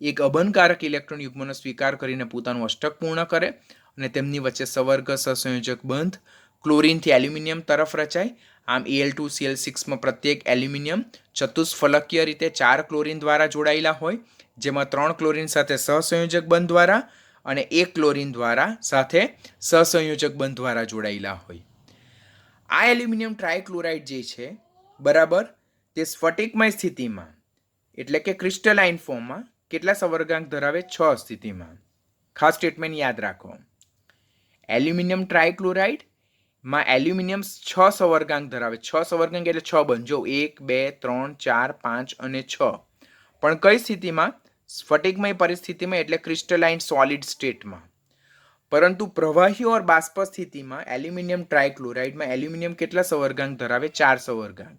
એક અબંધકારક ઇલેક્ટ્રોન યુગ્મનો સ્વીકાર કરીને પોતાનું અષ્ટક પૂર્ણ કરે અને તેમની વચ્ચે સવર્ગ સહસંયોજક બંધ ક્લોરીનથી એલ્યુમિનિયમ તરફ રચાય. આમ Al2Cl6માં પ્રત્યેક એલ્યુમિનિયમ ચતુષ્ફલકીય રીતે 4 ક્લોરીન દ્વારા જોડાયેલા હોય, જેમાં 3 ક્લોરીન સાથે સહસંયોજક બંધ દ્વારા અને 1 ક્લોરીન દ્વારા સાથે સહસંયોજક બંધ દ્વારા જોડાયેલા હોય. આ એલ્યુમિનિયમ ટ્રાયક્લોરાઇડ જે છે, બરાબર તે સ્ફટિકમય સ્થિતિમાં એટલે કે ક્રિસ્ટલાઇન ફોર્મમાં કેટલા સવર્ગાંક ધરાવે? 6 સ્થિતિમાં. ખાસ સ્ટેટમેન્ટ યાદ રાખો. એલ્યુમિનિયમ ટ્રાયક્લોરાઇડ માં એલ્યુમિનિયમ 6 સવર્ગાંક ધરાવે. 6 સવર્ગાંક એટલે 6 બંધ. જો 1 2 3 4 5 અને 6. પણ કઈ સ્થિતિમાં? સ્ફટિકમય પરિસ્થિતિમાં એટલે ક્રિસ્ટલાઇન સોલિડ સ્ટેટમાં. પરંતુ પ્રવાહી ઓર બાષ્પ સ્થિતિમાં એલ્યુમિનિયમ ટ્રાયક્લોરાઇડમાં એલ્યુમિનિયમ કેટલા સવર્ગાંક ધરાવે? 4 સવર્ગાંક.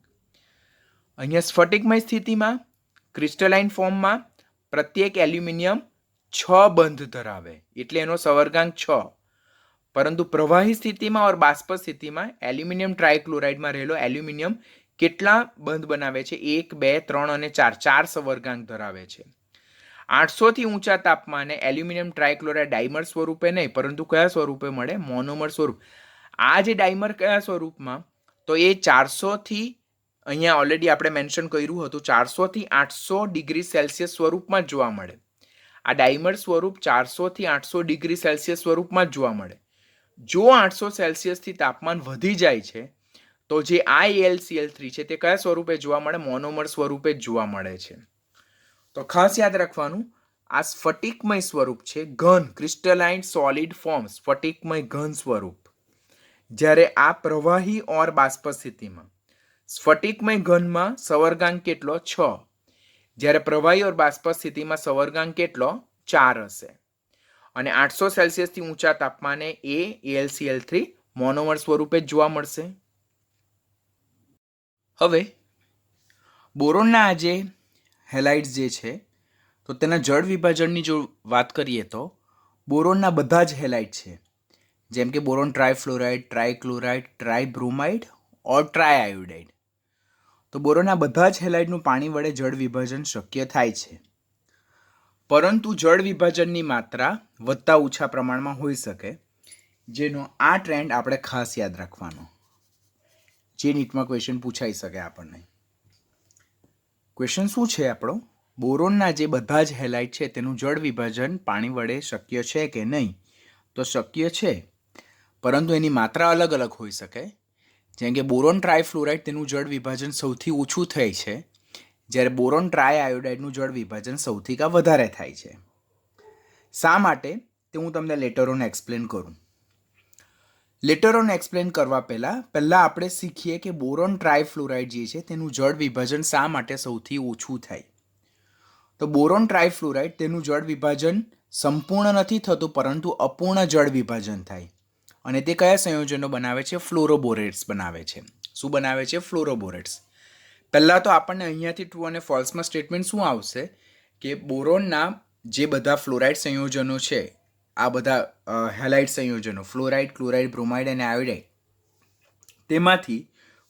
અહીંયા સ્ફટિકમય સ્થિતિમાં ક્રિસ્ટલાઇન ફોર્મમાં પ્રત્યેક એલ્યુમિનિયમ 6 બંધ ધરાવે એટલે એનો સવર્ગાંક 6. પરંતુ પ્રવાહી સ્થિતિમાં ઓર બાષ્પ સ્થિતિમાં એલ્યુમિનિયમ ટ્રાયક્લોરાઇડમાં રહેલો એલ્યુમિનિયમ કેટલા બંધ બનાવે છે? 1 2 3 અને 4. 4 સવર્ગાંક ધરાવે છે. 800 થી ઊંચા તાપમાને એલ્યુમિનિયમ ટ્રાયક્લોરાઇડ ડાયમર સ્વરૂપે નહીં પરંતુ કયા સ્વરૂપે મળે? મોનોમર સ્વરૂપ. આ જે ડાયમર કયા સ્વરૂપમાં? તો એ 400 થી અહીંયા ઓલરેડી આપણે મેન્શન કર્યું હતું 400 થી 800 ડિગ્રી સેલ્સિયસ સ્વરૂપમાં જોવા મળે. આ ડાયમર સ્વરૂપ 400 થી 800 ડિગ્રી સેલ્સિયસ સ્વરૂપમાં જ જોવા મળે. જો 800 સેલ્સિયસથી તાપમાન વધી જાય છે તો જે AlCl3 છે તે કયા સ્વરૂપે જોવા મળે? મોનોમર સ્વરૂપે જ જોવા મળે છે. તો ખાસ યાદ રાખવાનું, આ સ્ફટિકમય સ્વરૂપ છે, ઘન ક્રિસ્ટલાઇન સોલિડ ફોર્મ, સ્ફટિકમય ઘન સ્વરૂપ. જ્યારે આ પ્રવાહી ઓર બાષ્પ સ્થિતિમાં સ્ફટિકમય ઘનમાં સવર્ગાંક કેટલો? 6. જ્યારે પ્રવાહી ઓર બાષ્પ સ્થિતિમાં સવર્ગાંક કેટલો? 4 હશે. અને 800 સેલ્સિયસથી ઊંચા તાપમાને AlCl3 મોનોમર સ્વરૂપે જ જોવા મળશે. હવે બોરોનના આજે હેલાઇડ્સ જે છે તો તેના જળ વિભાજનની જો વાત કરીએ તો બોરોનના બધા જ હેલાઇડ છે, જેમ કે બોરોન ટ્રાયફ્લોરાઇડ, ટ્રાયક્લોરાઇડ, ટ્રાયબ્રોમાઇડ ઓર ટ્રાયઆયોડાઇડ. તો બોરોનના બધા જ હેલાઇડનું પાણી વડે જળ વિભાજન શક્ય થાય છે. પરંતુ જળ વિભાજનની માત્રા વધતા ઓછા પ્રમાણમાં હોઈ શકે, જેનો આ ટ્રેન્ડ આપણે ખાસ યાદ રાખવાનો, જે નીટમાં ક્વેશ્ચન પૂછાઈ શકે આપણને. ક્વેશ્ચન શું છે આપણો? બોરોનના જે બધા જ હેલાઇડ છે તેનું જળ વિભાજન પાણી વડે શક્ય છે કે નહીં? તો શક્ય છે, પરંતુ એની માત્રા અલગ અલગ હોઈ શકે. જેમ કે બોરોન ટ્રાયફ્લોરાઇડ તેનું જળ વિભાજન સૌથી ઓછું થાય છે, જ્યારે બોરોન ટ્રાયઆયોડાઇડનું જળ વિભાજન સૌથી વધારે થાય છે. શા માટે તે હું તમને લેટર ઓન એક્સપ્લેન કરું. લેટર ઓન એક્સપ્લેન કરવા પહેલાં આપણે શીખીએ કે બોરોન ટ્રાયફ્લોરાઇડ જે છે તેનું જળ વિભાજન શા માટે સૌથી ઓછું થાય. તો બોરોન ટ્રાયફ્લોરાઇડ તેનું જળ વિભાજન સંપૂર્ણ નથી થતું, પરંતુ અપૂર્ણ જળ વિભાજન થાય. અને તે કયા સંયોજનો બનાવે છે? ફ્લોરોબોરેટ્સ બનાવે છે. શું બનાવે છે? ફ્લોરોબોરેટ્સ. પહેલાં તો આપણને અહીંયાથી ટ્રુ અને ફોલ્સમાં સ્ટેટમેન્ટ શું આવશે કે બોરોનના જે બધા ફ્લોરાઇડ સંયોજનો છે, આ બધા હેલાઇડ સંયોજનો ફ્લોરાઇડ, ક્લોરાઇડ, બ્રોમાઇડ અને આયોડાઇડ, તેમાંથી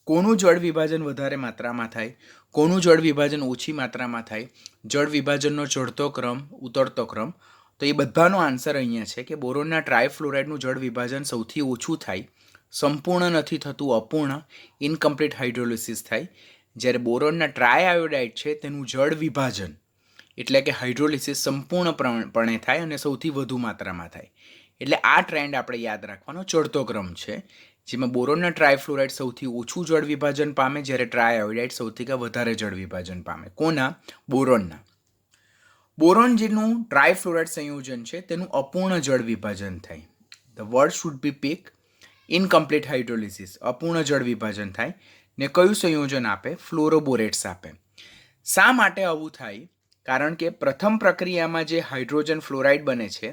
કોનું જળ વિભાજન વધારે માત્રામાં થાય, કોનું જળ વિભાજન ઓછી માત્રામાં થાય, જળ વિભાજનનો ચડતો ક્રમ, ઉતરતો ક્રમ. તો એ બધાનો આન્સર અહીંયા છે કે બોરોનના ટ્રાયફ્લોરાઇડનું જળ વિભાજન સૌથી ઓછું થાય, સંપૂર્ણ નથી થતું, અપૂર્ણ, ઇનકમ્પ્લીટ હાઇડ્રોલિસિસ થાય. જ્યારે બોરોનના ટ્રાયઆયોડાઇડ છે તેનું જળ વિભાજન એટલે કે હાઇડ્રોલિસિસ સંપૂર્ણપણે થાય અને સૌથી વધુ માત્રામાં થાય. એટલે આ ટ્રેન્ડ આપણે યાદ રાખવાનો ચડતો ક્રમ છે, જેમાં બોરોનના ટ્રાયફ્લોરાઇડ સૌથી ઓછું જળ વિભાજન પામે, જ્યારે ટ્રાયઆયોડાઇડ સૌથી વધારે જળ વિભાજન પામે. કોના? બોરોનના. બોરોન જેનું ટ્રાયફ્લોરાઇડ સંયોજન છે તેનું અપૂર્ણ જળ વિભાજન થાય. The word should be peak. Incomplete hydrolysis, અપૂર્ણ જળ વિભાજન થાય. ને કયું સંયોજન આપે? ફ્લોરોબોરેટ્સ આપે. શા માટે આવું થાય? કારણ કે પ્રથમ પ્રક્રિયામાં જે હાઇડ્રોજન ફ્લોરાઇડ બને છે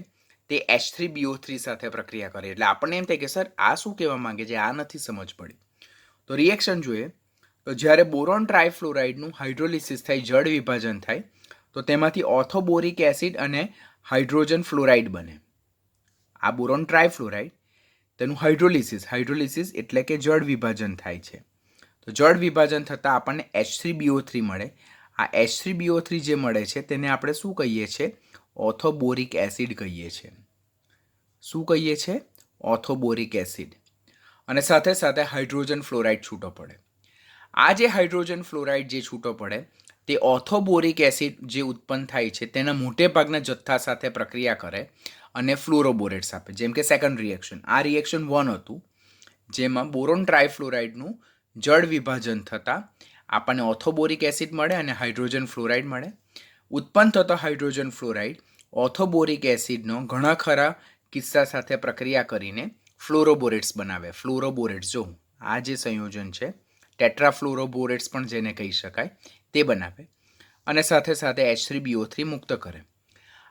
તે H3BO3 સાથે પ્રક્રિયા કરે. એટલે આપણને એમ થાય કે સર આ શું કહેવા માંગે છે, આ નથી સમજ પડી. તો રિએક્શન જોઈએ તો જ્યારે બોરોન ટ્રાયફ્લોરાઇડનું હાઇડ્રોલિસિસ થાય, જળ વિભાજન થાય, તો તેમાંથી ઓર્થોબોરિક એસિડ અને હાઇડ્રોજન ફ્લોરાઇડ બને. આ બોરોન ટ્રાયફ્લોરાઇડ તેનું હાઇડ્રોલિસિસ એટલે કે જળ વિભાજન થાય છે. તો જળ વિભાજન થતાં આપણને H3BO3 મળે. આ H3BO3 જે મળે છે તેને આપણે શું કહીએ છીએ? ઓર્થોબોરિક એસિડ કહીએ છીએ. શું કહીએ છીએ? ઓર્થોબોરિક એસિડ. અને સાથે સાથે હાઇડ્રોજન ફ્લોરાઇડ છૂટો પડે. આ જે હાઇડ્રોજન ફ્લોરાઇડ જે છૂટો પડે તે ઓર્થોબોરિક એસિડ જે ઉત્પન્ન થાય છે તેના મોટે ભાગના જથ્થા સાથે પ્રક્રિયા કરે અને ફ્લોરોબોરેટ્સ આપે. જેમ કે સેકન્ડ રિએક્શન, આ રિએક્શન 1 હતું, જેમાં બોરોન ટ્રાયફ્લોરાઇડનું જળ વિભાજન થતાં આપણને ઓથોબોરિક એસિડ મળે અને હાઇડ્રોજન ફ્લોરાઇડ મળે. ઉત્પન્ન થતો હાઇડ્રોજન ફ્લોરાઇડ ઓથોબોરિક એસિડનો ઘણા ખરા કિસ્સા સાથે પ્રક્રિયા કરીને ફ્લોરોબોરેટ્સ બનાવે. ફ્લોરોબોરેટ્સ જો આ જે સંયોજન છે ટેટ્રાફ્લોરોબોરેટ્સ પણ જેને કહી શકાય તે બનાવે અને સાથે સાથે H3BO3 મુક્ત કરે.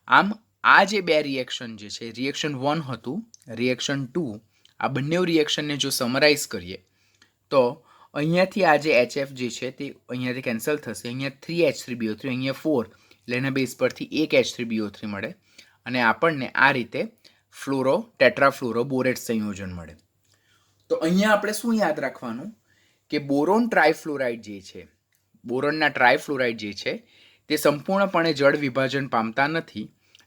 આમ આ જે બે રિએક્શન જે છે રિએક્શન 1 હતું, રિએક્શન 2, આ બંને રિએક્શનને જો સમરાઇઝ કરીએ તો અહીંયાથી આ જે HF જે છે તે અહીંયાથી કેન્સલ થશે. અહીંયા 3H3BO3, અહીંયા 4, એટલે એના બેઝ પરથી એક H3BO3 મળે અને આપણને આ રીતે ટેટ્રાફ્લોરોબોરેટ સંયોજન મળે. તો અહીંયા આપણે શું યાદ રાખવાનું કે બોરોન ટ્રાયફ્લોરાઇડ જે છે, બોરોનના ટ્રાયફ્લોરાઇડ જે છે તે સંપૂર્ણપણે જળ વિભાજન પામતા નથી,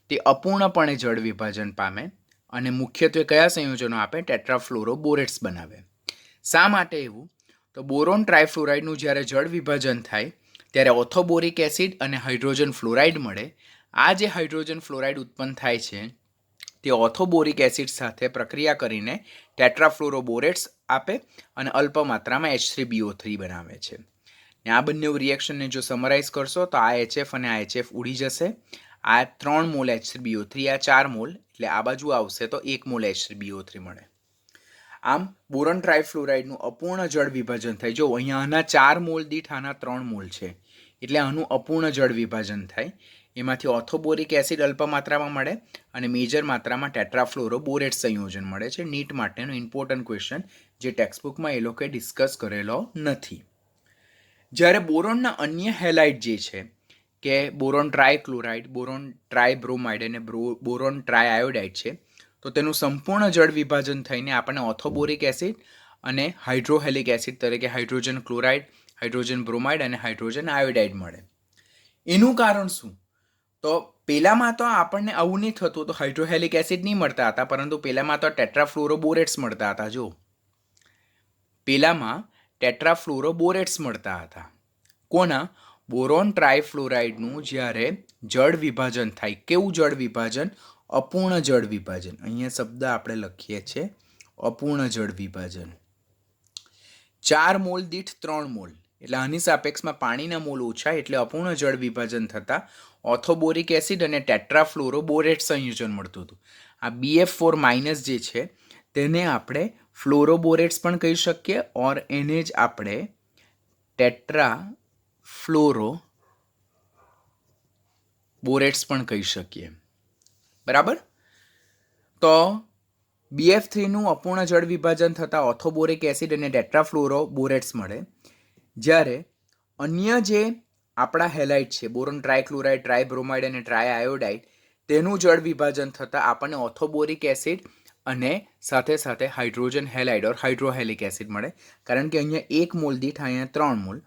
તે અપૂર્ણપણે જળ વિભાજન પામે અને મુખ્યત્વે કયા સંયોજનો આપે? ટેટ્રાફ્લોરોબોરેટ્સ બનાવે. શા માટે એવું? તો બોરોન ટ્રાયફ્લોરાઇડનું જ્યારે જળ વિભાજન થાય ત્યારે ઓથોબોરિક એસિડ અને હાઇડ્રોજન ફ્લોરાઇડ મળે. આ જે હાઇડ્રોજન ફ્લોરાઇડ ઉત્પન્ન થાય છે તે ઓથોબોરિક એસિડ સાથે પ્રક્રિયા કરીને ટેટ્રાફ્લોરોબોરેટ્સ આપે અને અલ્પ માત્રામાં H3BO3 બનાવે છે. આ બંને રિએક્શનને જો સમરાઇઝ કરશો તો આ HF અને આ HF ઉડી જશે. આ 3 મોલ H3BO3, આ 4 મોલ, એટલે આ બાજુ આવશે તો 1 મોલ H3BO3 મળે. આમ બોરોન ટ્રાયફ્લોરાઇડનું અપૂર્ણ જળ વિભાજન થાય. જો અહીંયા આના 4 મોલ દીઠ આના 3 મોલ છે એટલે આનું અપૂર્ણ જળ વિભાજન થાય. એમાંથી ઓથોબોરિક એસિડ અલ્પ માત્રામાં મળે અને મેજર માત્રામાં ટેટ્રાફ્લોરોબોરેટ સંયોજન મળે છે. નીટ માટેનો ઇમ્પોર્ટન્ટ ક્વેશ્ચન જે ટેક્સ્ટબુકમાં એ લોકોએ ડિસ્કસ કરેલો નથી. જ્યારે બોરોનના અન્ય હેલાઇડ જે છે કે બોરોન ટ્રાયક્લોરાઇડ, બોરોન ટ્રાયબ્રોમાઇડ અને બોરોન ટ્રાયઆયોડાઇડ છે તો તેનું સંપૂર્ણ જળ વિભાજન થઈને આપણને ઓથોબોરિક એસિડ અને હાઇડ્રોહેલિક એસિડ તરીકે હાઇડ્રોજન ક્લોરાઇડ, હાઇડ્રોજન બ્રોમાઇડ અને હાઇડ્રોજન આયોડાઇડ મળે. એનું કારણ શું? તો પહેલામાં તો આપણને આવું નહીં થતું, તો હાઇડ્રોહેલિક એસિડ નહીં મળતા હતા, પરંતુ પહેલામાં તો ટેટ્રાફ્લોરોબોરેટ્સ મળતા હતા. જો પહેલામાં ટેટ્રાફ્લોરોબોરેટ્સ મળતા હતા. કોના? બોરોન ટ્રાયફ્લોરાઇડનું જ્યારે જળ વિભાજન થાય. કેવું જળ વિભાજન? અપૂર્ણ જળ વિભાજન. અહીંયા શબ્દ આપણે લખીએ છીએ અપૂર્ણ જળ વિભાજન. 4 મોલ દીઠ 3 મોલ, એટલે આની સાપેક્ષમાં પાણીના મોલ ઓછા, એટલે અપૂર્ણ જળ વિભાજન થતાં ઓથોબોરિક એસિડ અને ટેટ્રાફ્લોરોબોરેટ સંયોજન મળતું હતું. આ BF4 માઇનસ જે છે તેને આપણે ફ્લોરોબોરેટ્સ પણ કહી શકીએ ઓર એને જ આપણે ટેટ્રાફ્લોરોબોરેટ્સ પણ કહી શકીએ. બરાબર? તો BF3નું અપૂર્ણ જળ વિભાજન થતાં ઓથોબોરિક એસિડ અને ટેટ્રાફ્લોરોબોરેટ્સ મળે. જ્યારે અન્ય જે આપણા હેલાઇડ છે બોરોન ટ્રાયક્લોરાઇડ, ટ્રાયબ્રોમાઇડ અને ટ્રાયઆયોડાઇડ, તેનું જળ વિભાજન થતાં આપણને ઓથોબોરિક એસિડ અને સાથે સાથે હાઇડ્રોજન હેલાઇડ ઓર હાઇડ્રોહેલિક એસિડ મળે. કારણ કે અહીંયા 1 મોલ દીઠ અહીંયા 3 મોલ,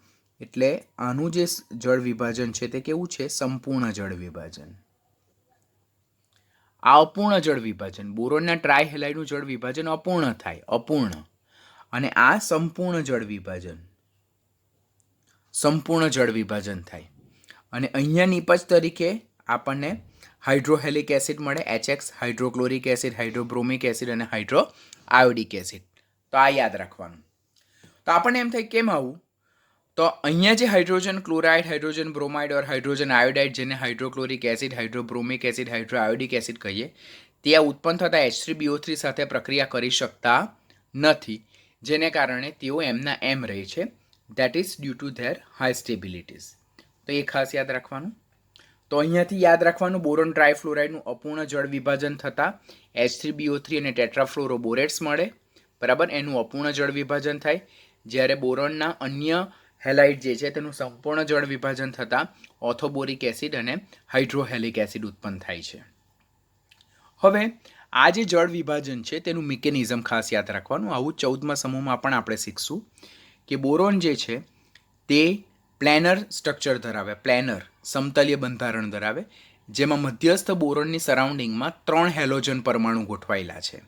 એટલે આનું જે જળ વિભાજન છે તે કેવું છે? સંપૂર્ણ જળ વિભાજન. આ અપૂર્ણ જળ વિભાજન, બોરોનના ટ્રાયહેલાઇડનું જળ વિભાજન અપૂર્ણ થાય, અપૂર્ણ, અને આ સંપૂર્ણ જળ વિભાજન, સંપૂર્ણ જળ વિભાજન થાય. અને અહીંયા નિપજ તરીકે આપણને હાઇડ્રોહેલિક એસિડ મળે, HX, હાઇડ્રોક્લોરિક એસિડ, હાઇડ્રોબ્રોમિક એસિડ અને હાઇડ્રોઆયોડિક એસિડ. તો આ યાદ રાખવાનું. તો આપણને એમ થાય કેમ આવું? તો અહીંયા જે હાઇડ્રોજન ક્લોરાઇડ, હાઇડ્રોજન બ્રોમાઇડ ઓર હાઇડ્રોજન આયોડાઇડ, જેને હાઇડ્રોક્લોરિક એસિડ, હાઇડ્રોબ્રોમિક એસિડ, હાઇડ્રોઆયોડિક એસિડ કહીએ, તે આ ઉત્પન્ન થતા H3BO3 સાથે પ્રક્રિયા કરી શકતા નથી, જેને કારણે તેઓ એમના એમ રહે છે. That is due to their high stabilities. તો એ ખાસ યાદ રાખવાનું. તો અહીંયાથી યાદ રાખવાનું બોરોન ટ્રાયફ્લોરાઇડનું અપૂર્ણ જળ વિભાજન થતાં H3BO3 અને ટેટ્રાફ્લોરોબોરેટ્સ મળે. બરાબર? એનું અપૂર્ણ જળ વિભાજન થાય. જ્યારે બોરોનના અન્ય હેલાઇડ જે છે તેનું સંપૂર્ણ જળ વિભાજન થતાં ઓથોબોરિક એસિડ અને હાઇડ્રોહેલિક એસિડ ઉત્પન્ન થાય છે. હવે આ જે જળ વિભાજન છે તેનું મિકેનિઝમ ખાસ યાદ રાખવાનું. આવું 14મા સમૂહમાં પણ આપણે શીખશું કે બોરોન જે છે તે પ્લેનર સ્ટ્રક્ચર ધરાવે, પ્લેનર સમતલીય બંધારણ ધરાવે, જેમાં મધ્યસ્થ બોરોનની સરાઉન્ડિંગમાં 3 હેલોજન પરમાણુ ગોઠવાયેલા છે.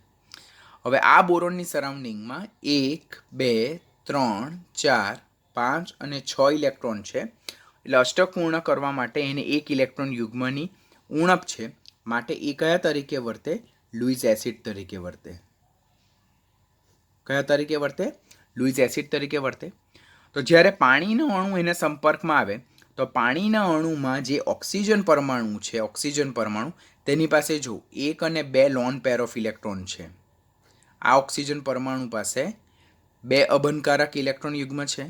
હવે આ બોરોનની સરાઉન્ડિંગમાં 1, 2, 3, 4, 5 અને 6 ઇલેક્ટ્રોન છે. એટલે અષ્ટક પૂર્ણ કરવા માટે એને 1 ઇલેક્ટ્રોન યુગ્મની ઉણપ છે, માટે એ કયા તરીકે વર્તે? લૂઇસ એસિડ તરીકે વર્તે. કયા તરીકે વર્તે? લુઈસ એસિડ તરીકે વર્તે. તો જ્યારે પાણીનો અણુ એના સંપર્કમાં આવે તો પાણીના અણુમાં જે ઓક્સિજન પરમાણુ છે, ઓક્સિજન પરમાણુ તેની પાસે જો 1 અને 2 લોન પેર ઓફ ઇલેક્ટ્રોન છે. આ ઓક્સિજન પરમાણુ પાસે 2 અબનકારક ઇલેક્ટ્રોન યુગ્મ છે.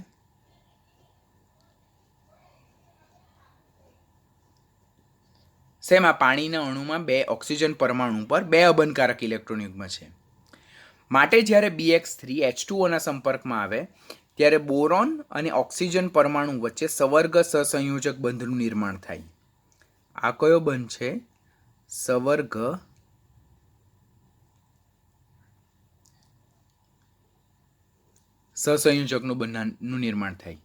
શેમાં? પાણીના અણુમાં 2 ઓક્સિજન પરમાણુ પર 2 અબનકારક ઇલેક્ટ્રોન યુગ્મ છે. માટે જ્યારે BX3H2O ના સંપર્કમાં આવે ત્યારે બોરોન અને ઓક્સિજન પરમાણુ વચ્ચે સવર્ગ સહસંયોજક બંધનું નિર્માણ થાય. આ કયો બંધ છે? સવર્ગ સહસંયોજકનું બંધનું નિર્માણ થાય.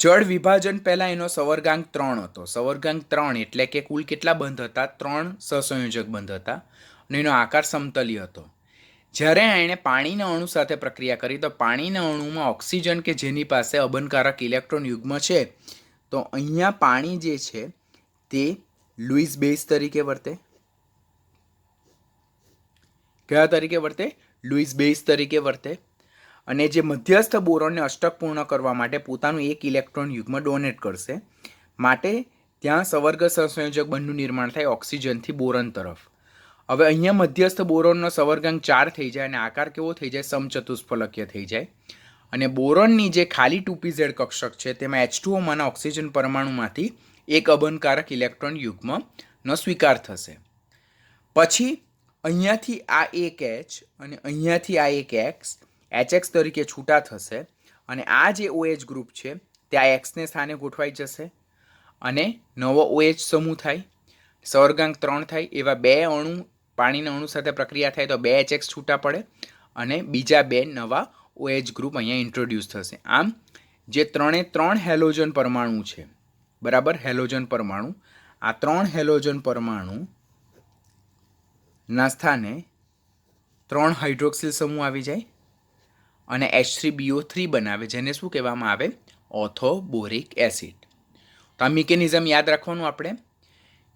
જળ વિભાજન પહેલા એનો સવર્ગાંક 3 હતો. સવર્ગાંક 3 એટલે કે કુલ કેટલા બંધ હતા? 3 સહસંયોજક બંધ હતા અને એનો આકાર સમતલી હતો. જ્યારે એણે પાણીના અણુ સાથે પ્રક્રિયા કરી તો પાણીના અણુમાં ઓક્સિજન કે જેની પાસે અબનકારક ઇલેક્ટ્રોન યુગ્મ છે, તો અહીંયા પાણી જે છે તે લુઈસ બેઝ તરીકે વર્તે. કયા તરીકે વર્તે? લુઈસ બેઝ તરીકે વર્તે. અને જે મધ્યસ્થ બોરોનને અષ્ટક પૂર્ણ કરવા માટે પોતાનું 1 ઇલેક્ટ્રોન યુગ્મ ડોનેટ કરશે. માટે ત્યાં સવર્ગ સહસંયોજક બંધનું નિર્માણ થાય ઓક્સિજનથી બોરોન તરફ. હવે અહીંયા મધ્યસ્થ બોરોનનો સવર્ગાંક 4 થઈ જાય અને આકાર કેવો થઈ જાય? સમચતુષ્ફલકીય થઈ જાય. અને બોરોનની જે ખાલી 2pz કક્ષક છે તેમાં H2Oમાંના ઓક્સિજન પરમાણુમાંથી 1 અબનકારક ઇલેક્ટ્રોન યુગ્મનો સ્વીકાર થશે. પછી અહીંયાથી આ એક H અને અહીંયાથી આ એક X HX તરીકે છૂટા થશે અને આ જે OH ગ્રુપ છે તે આ Xને સ્થાને ગોઠવાઈ જશે અને નવો OH સમૂહ થાય. સવર્ગાંક 3 થાય. એવા 2 અણુ પાણીના અણુ સાથે પ્રક્રિયા થાય તો 2 HX છૂટા પડે અને બીજા 2 નવા OH ગ્રુપ અહીંયા ઇન્ટ્રોડ્યુસ થશે. આમ જે 3 હેલોજન પરમાણુ છે, બરાબર, હેલોજન પરમાણુ, આ 3 હેલોજન પરમાણુ ના સ્થાને 3 હાઇડ્રોક્સિલ સમૂહ આવી જાય અને H3BO3 બનાવે, જેને શું કહેવામાં આવે? ઓર્થોબોરિક એસિડ. તો આ મિકેનિઝમ યાદ રાખવાનું આપણે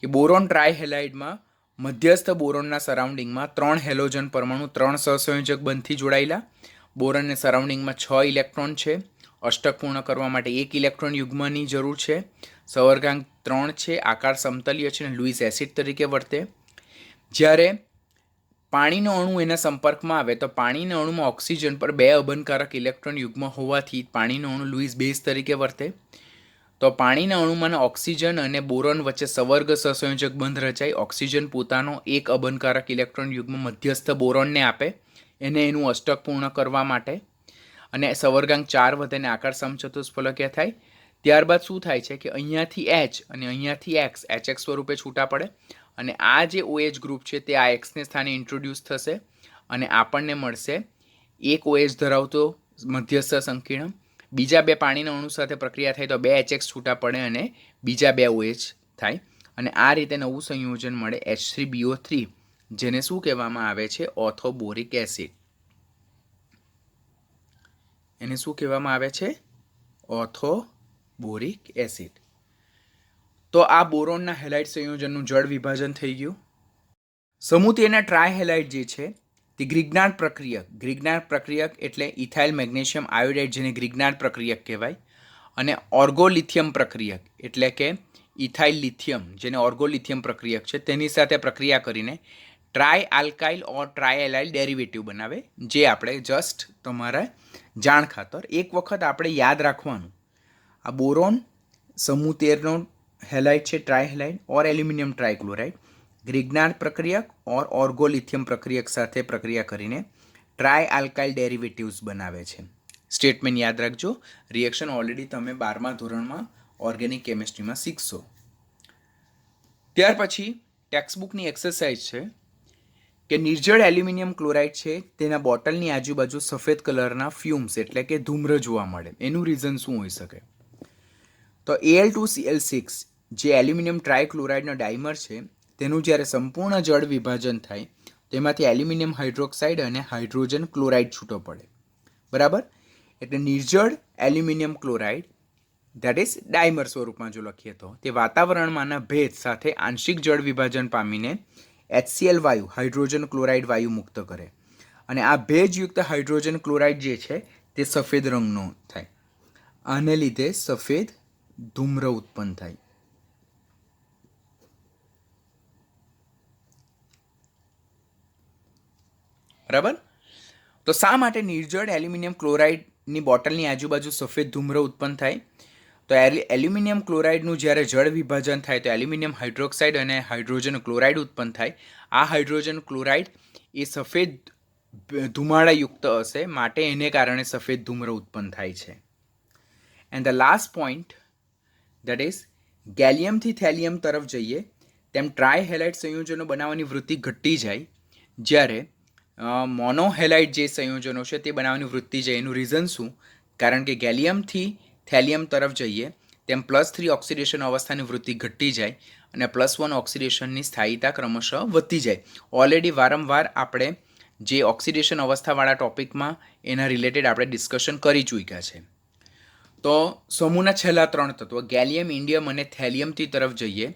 કે બોરોન ટ્રાયહેલાઇડમાં મધ્યસ્થ બોરોનના સરાઉન્ડિંગમાં 3 હેલોજન પરમાણુ 3 સહસંયોજક બંધથી જોડાયેલા. બોરોનને સરાઉન્ડિંગમાં 6 ઇલેક્ટ્રોન છે. અષ્ટક પૂર્ણ કરવા માટે 1 ઇલેક્ટ્રોન યુગ્મની જરૂર છે. સવર્ગાંક 3 છે, આકાર સમતલીય છે અને લુઈસ એસિડ તરીકે વર્તે. જ્યારે પાણીનો અણુ એના સંપર્કમાં આવે તો પાણીના અણુમાં ઓક્સિજન પર 2 અબનકારક ઇલેક્ટ્રોન યુગ્મ હોવાથી પાણીનો અણુ લુઈસ બેઝ તરીકે વર્તે. તો પાણીના અણુમાંના ઓક્સિજન અને બોરોન વચ્ચે સવર્ગ સહસંયોજક બંધ રચાય. ઓક્સિજન પોતાનો 1 અબનકારક ઇલેક્ટ્રોન યુગ્મ મધ્યસ્થ બોરોનને આપે એને એનું અષ્ટક પૂર્ણ કરવા માટે અને સવર્ગાંક 4 વધે અને આકાર સમચતુષ્ફલકીય થાય. ત્યારબાદ શું થાય છે કે અહીંયાથી H અને અહીંયાથી X HX સ્વરૂપે છૂટા પડે અને આ જે OH ગ્રુપ છે તે આ Xને સ્થાને ઇન્ટ્રોડ્યુસ થશે અને આપણને મળશે 1 OH ધરાવતો મધ્યસ્થ સંકીર્ણ. બીજા 2 પાણીના અણુ સાથે પ્રક્રિયા થાય તો 2 HX છૂટા પડે અને બીજા 2 OH થાય અને આ રીતે નવું સંયોજન મળે H3BO3, જેને શું કહેવામાં આવે છે? ઓર્થોબોરિક એસિડ. એને શું કહેવામાં આવે છે? ઓર્થોબોરિક એસિડ. તો આ બોરોનના હેલાઇડ સંયોજનનું જળ વિભાજન થઈ ગયું. સમૂહ તેના ટ્રાયહેલાઇડ જે છે તે ગ્રિગ્નાર્ડ પ્રક્રિયક. ગ્રિગ્નાર્ડ પ્રક્રિયક એટલે ઇથાઇલ મેગ્નેશિયમ આયોડાઇડ, જેને ગ્રિગ્નાર્ડ પ્રક્રિયક કહેવાય, અને ઓર્ગોલિથિયમ પ્રક્રિયક એટલે કે ઇથાઇલ લિથિયમ, જેને ઓર્ગોલિથિયમ પ્રક્રિયક છે, તેની સાથે પ્રક્રિયા કરીને ટ્રાય આલ્કાઇલ ઓર ટ્રાયએલાઇલ ડેરિવેટિવ બનાવે, જે આપણે જસ્ટ તમારા જાણ ખાતર એક વખત આપણે યાદ રાખવાનું. આ બોરોન સમૂહ 13નો હેલાઇડ છે ટ્રાયહેલાઇડ ઓર એલ્યુમિનિયમ ટ્રાયક્લોરાઇડ, ગ્રિગ્નાર્ડ પ્રક્રિયક ઓર ઓર્ગોલિથિયમ પ્રક્રિયક સાથે પ્રક્રિયા કરીને ટ્રાય આલ્કાઇલ ડેરિવેટિવ્સ બનાવે છે. સ્ટેટમેન્ટ યાદ રાખજો. રિએક્શન ઓલરેડી તમે 12મા ધોરણમાં ઓર્ગેનિક કેમિસ્ટ્રીમાં શીખશો. ત્યાર પછી ટેક્સ્ટબુકની એક્સરસાઇઝ છે કે નિર્જળ એલ્યુમિનિયમ ક્લોરાઇડ છે તેના બોટલની આજુબાજુ સફેદ કલરના ફ્યુમ્સ એટલે કે ધૂમ્ર જોવા મળે. એનું રીઝન શું હોઈ શકે? તો Al2Cl6 જે એલ્યુમિનિયમ ટ્રાયક્લોરાઇડનો ડાયમર છે તેનું જ્યારે સંપૂર્ણ જળ વિભાજન થાય તેમાંથી એલ્યુમિનિયમ હાઇડ્રોક્સાઇડ અને હાઇડ્રોજન ક્લોરાઇડ છૂટો પડે, બરાબર. એટલે નિર્જળ aluminium chloride that is dimer સ્વરૂપમાં જો લખીએ તો તે વાતાવરણમાંના ભેજ સાથે આંશિક જળ વિભાજન પામીને HCl વાયુ હાઇડ્રોજન ક્લોરાઇડ વાયુ મુક્ત કરે અને આ ભેજયુક્ત હાઇડ્રોજન ક્લોરાઇડ જે છે તે સફેદ રંગનો થાય. આને લીધે સફેદ ધૂમ્ર ઉત્પન્ન થાય. બરાબર. તો શા માટે નિર્જળ એલ્યુમિનિયમ ક્લોરાઇડની બોટલની આજુબાજુ સફેદ ધૂમ્ર ઉત્પન્ન થાય? તો એલ્યુમિનિયમ ક્લોરાઇડનું જ્યારે જળ વિભાજન થાય તો એલ્યુમિનિયમ હાઇડ્રોક્સાઇડ અને હાઇડ્રોજન ક્લોરાઇડ ઉત્પન્ન થાય. આ હાઇડ્રોજન ક્લોરાઇડ એ સફેદ ધુમાડાયુક્ત હશે, માટે એને કારણે સફેદ ધૂમ્ર ઉત્પન્ન થાય છે. And the last point that is ગેલિયમથી થેલિયમ તરફ જઈએ તેમ ટ્રાયહેલાઇડ સંયોજનો બનાવવાની વૃત્તિ ઘટી જાય, જ્યારે મોનોહેલાઇડ જે સંયોજનો છે તે બનાવવાની વૃત્તિ જાય. એનું રીઝન શું? કારણ કે ગેલિયમથી થેલિયમ તરફ જઈએ તેમ +3 ઓક્સિડેશન અવસ્થાની વૃત્તિ ઘટી જાય અને +1 ઓક્સિડેશનની સ્થાયીતા ક્રમશઃ વધતી જાય. ઓલરેડી વારંવાર આપણે જે ઓક્સિડેશન અવસ્થાવાળા ટોપિકમાં એના રિલેટેડ આપણે ડિસ્કશન કરી ચૂક્યા છે. તો સમૂહના છેલ્લા 3 તત્વો ગેલિયમ, ઇન્ડિયમ અને થેલિયમથી તરફ જઈએ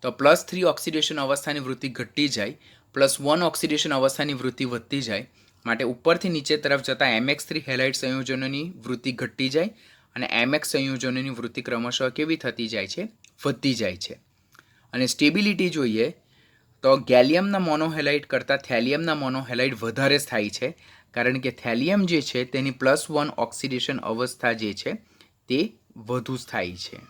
તો +3 ઓક્સિડેશન અવસ્થાની વૃત્તિ ઘટી જાય, +1 ઓક્સિડેશન અવસ્થાની વૃત્તિ વધતી જાય. માટે ઉપરથી નીચે તરફ જતાં MX3 હેલાઇડ સંયોજનોની વૃત્તિ ઘટી જાય અને MX સંયોજનોની વૃત્તિ ક્રમશઃ કેવી થતી જાય છે? વધતી જાય છે. અને સ્ટેબિલિટી જોઈએ તો ગેલિયમના મોનોહેલાઇડ કરતાં થેલિયમના મોનોહેલાઇડ વધારે સ્થાયી છે, કારણ કે થેલિયમ જે છે તેની +1 ઓક્સિડેશન અવસ્થા જે છે તે વધુ સ્થાયી છે.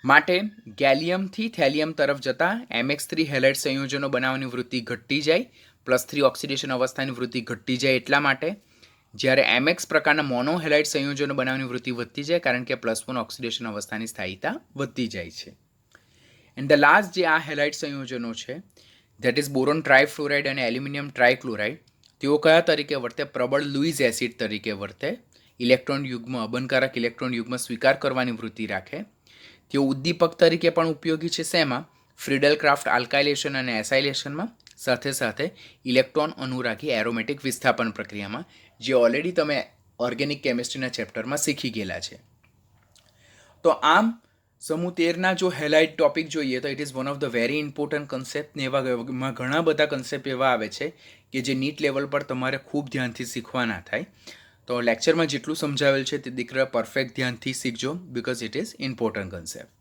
માટે ગેલિયમથી થેલિયમ તરફ જતાં MX3 હેલાઇડ સંયોજનો બનાવવાની વૃત્તિ ઘટી જાય, +3 ઓક્સિડેશન અવસ્થાની વૃત્તિ ઘટી જાય એટલા માટે, જ્યારે MX પ્રકારના મોનોહેલાઇડ સંયોજનો બનાવવાની વૃત્તિ વધતી જાય, કારણ કે +1 ઓક્સિડેશન અવસ્થાની સ્થાયીતા વધતી જાય છે. એન્ડ ધ લાસ્ટ જે આ હેલાઇડ સંયોજનો છે ધેટ ઇઝ બોરોન ટ્રાયફ્લોરાઇડ અને એલ્યુમિનિયમ ટ્રાયક્લોરાઇડ, તેઓ કયા તરીકે વર્તે? પ્રબળ લુઇસ એસિડ તરીકે વર્તે. ઇલેક્ટ્રોન યુગ્મ, અબનકારક ઇલેક્ટ્રોન યુગ્મ સ્વીકાર કરવાની વૃત્તિ રાખે. તેઓ ઉદ્દીપક તરીકે પણ ઉપયોગી છે. શેમાં? ફ્રીડલ ક્રાફ્ટ આલ્કાઇલેશન અને એસાઇલેશનમાં, સાથે સાથે ઇલેક્ટ્રોન અનુરાગી એરોમેટિક વિસ્થાપન પ્રક્રિયામાં, જે ઓલરેડી તમે ઓર્ગેનિક કેમિસ્ટ્રીના ચેપ્ટરમાં શીખી ગયેલા છે. તો આમ સમૂહ 13ના જો હેલાઇડ ટોપિક જોઈએ તો it is one of the very important concept. ને એમાં ઘણા બધા કન્સેપ્ટ એવા આવે છે કે જે નીટ લેવલ પર તમારે ખૂબ ધ્યાનથી શીખવાના થાય. તો લેક્ચરમાં જેટલું સમજાવેલ છે તે દીકરા પરફેક્ટ ધ્યાનથી શીખજો, because it is important concept.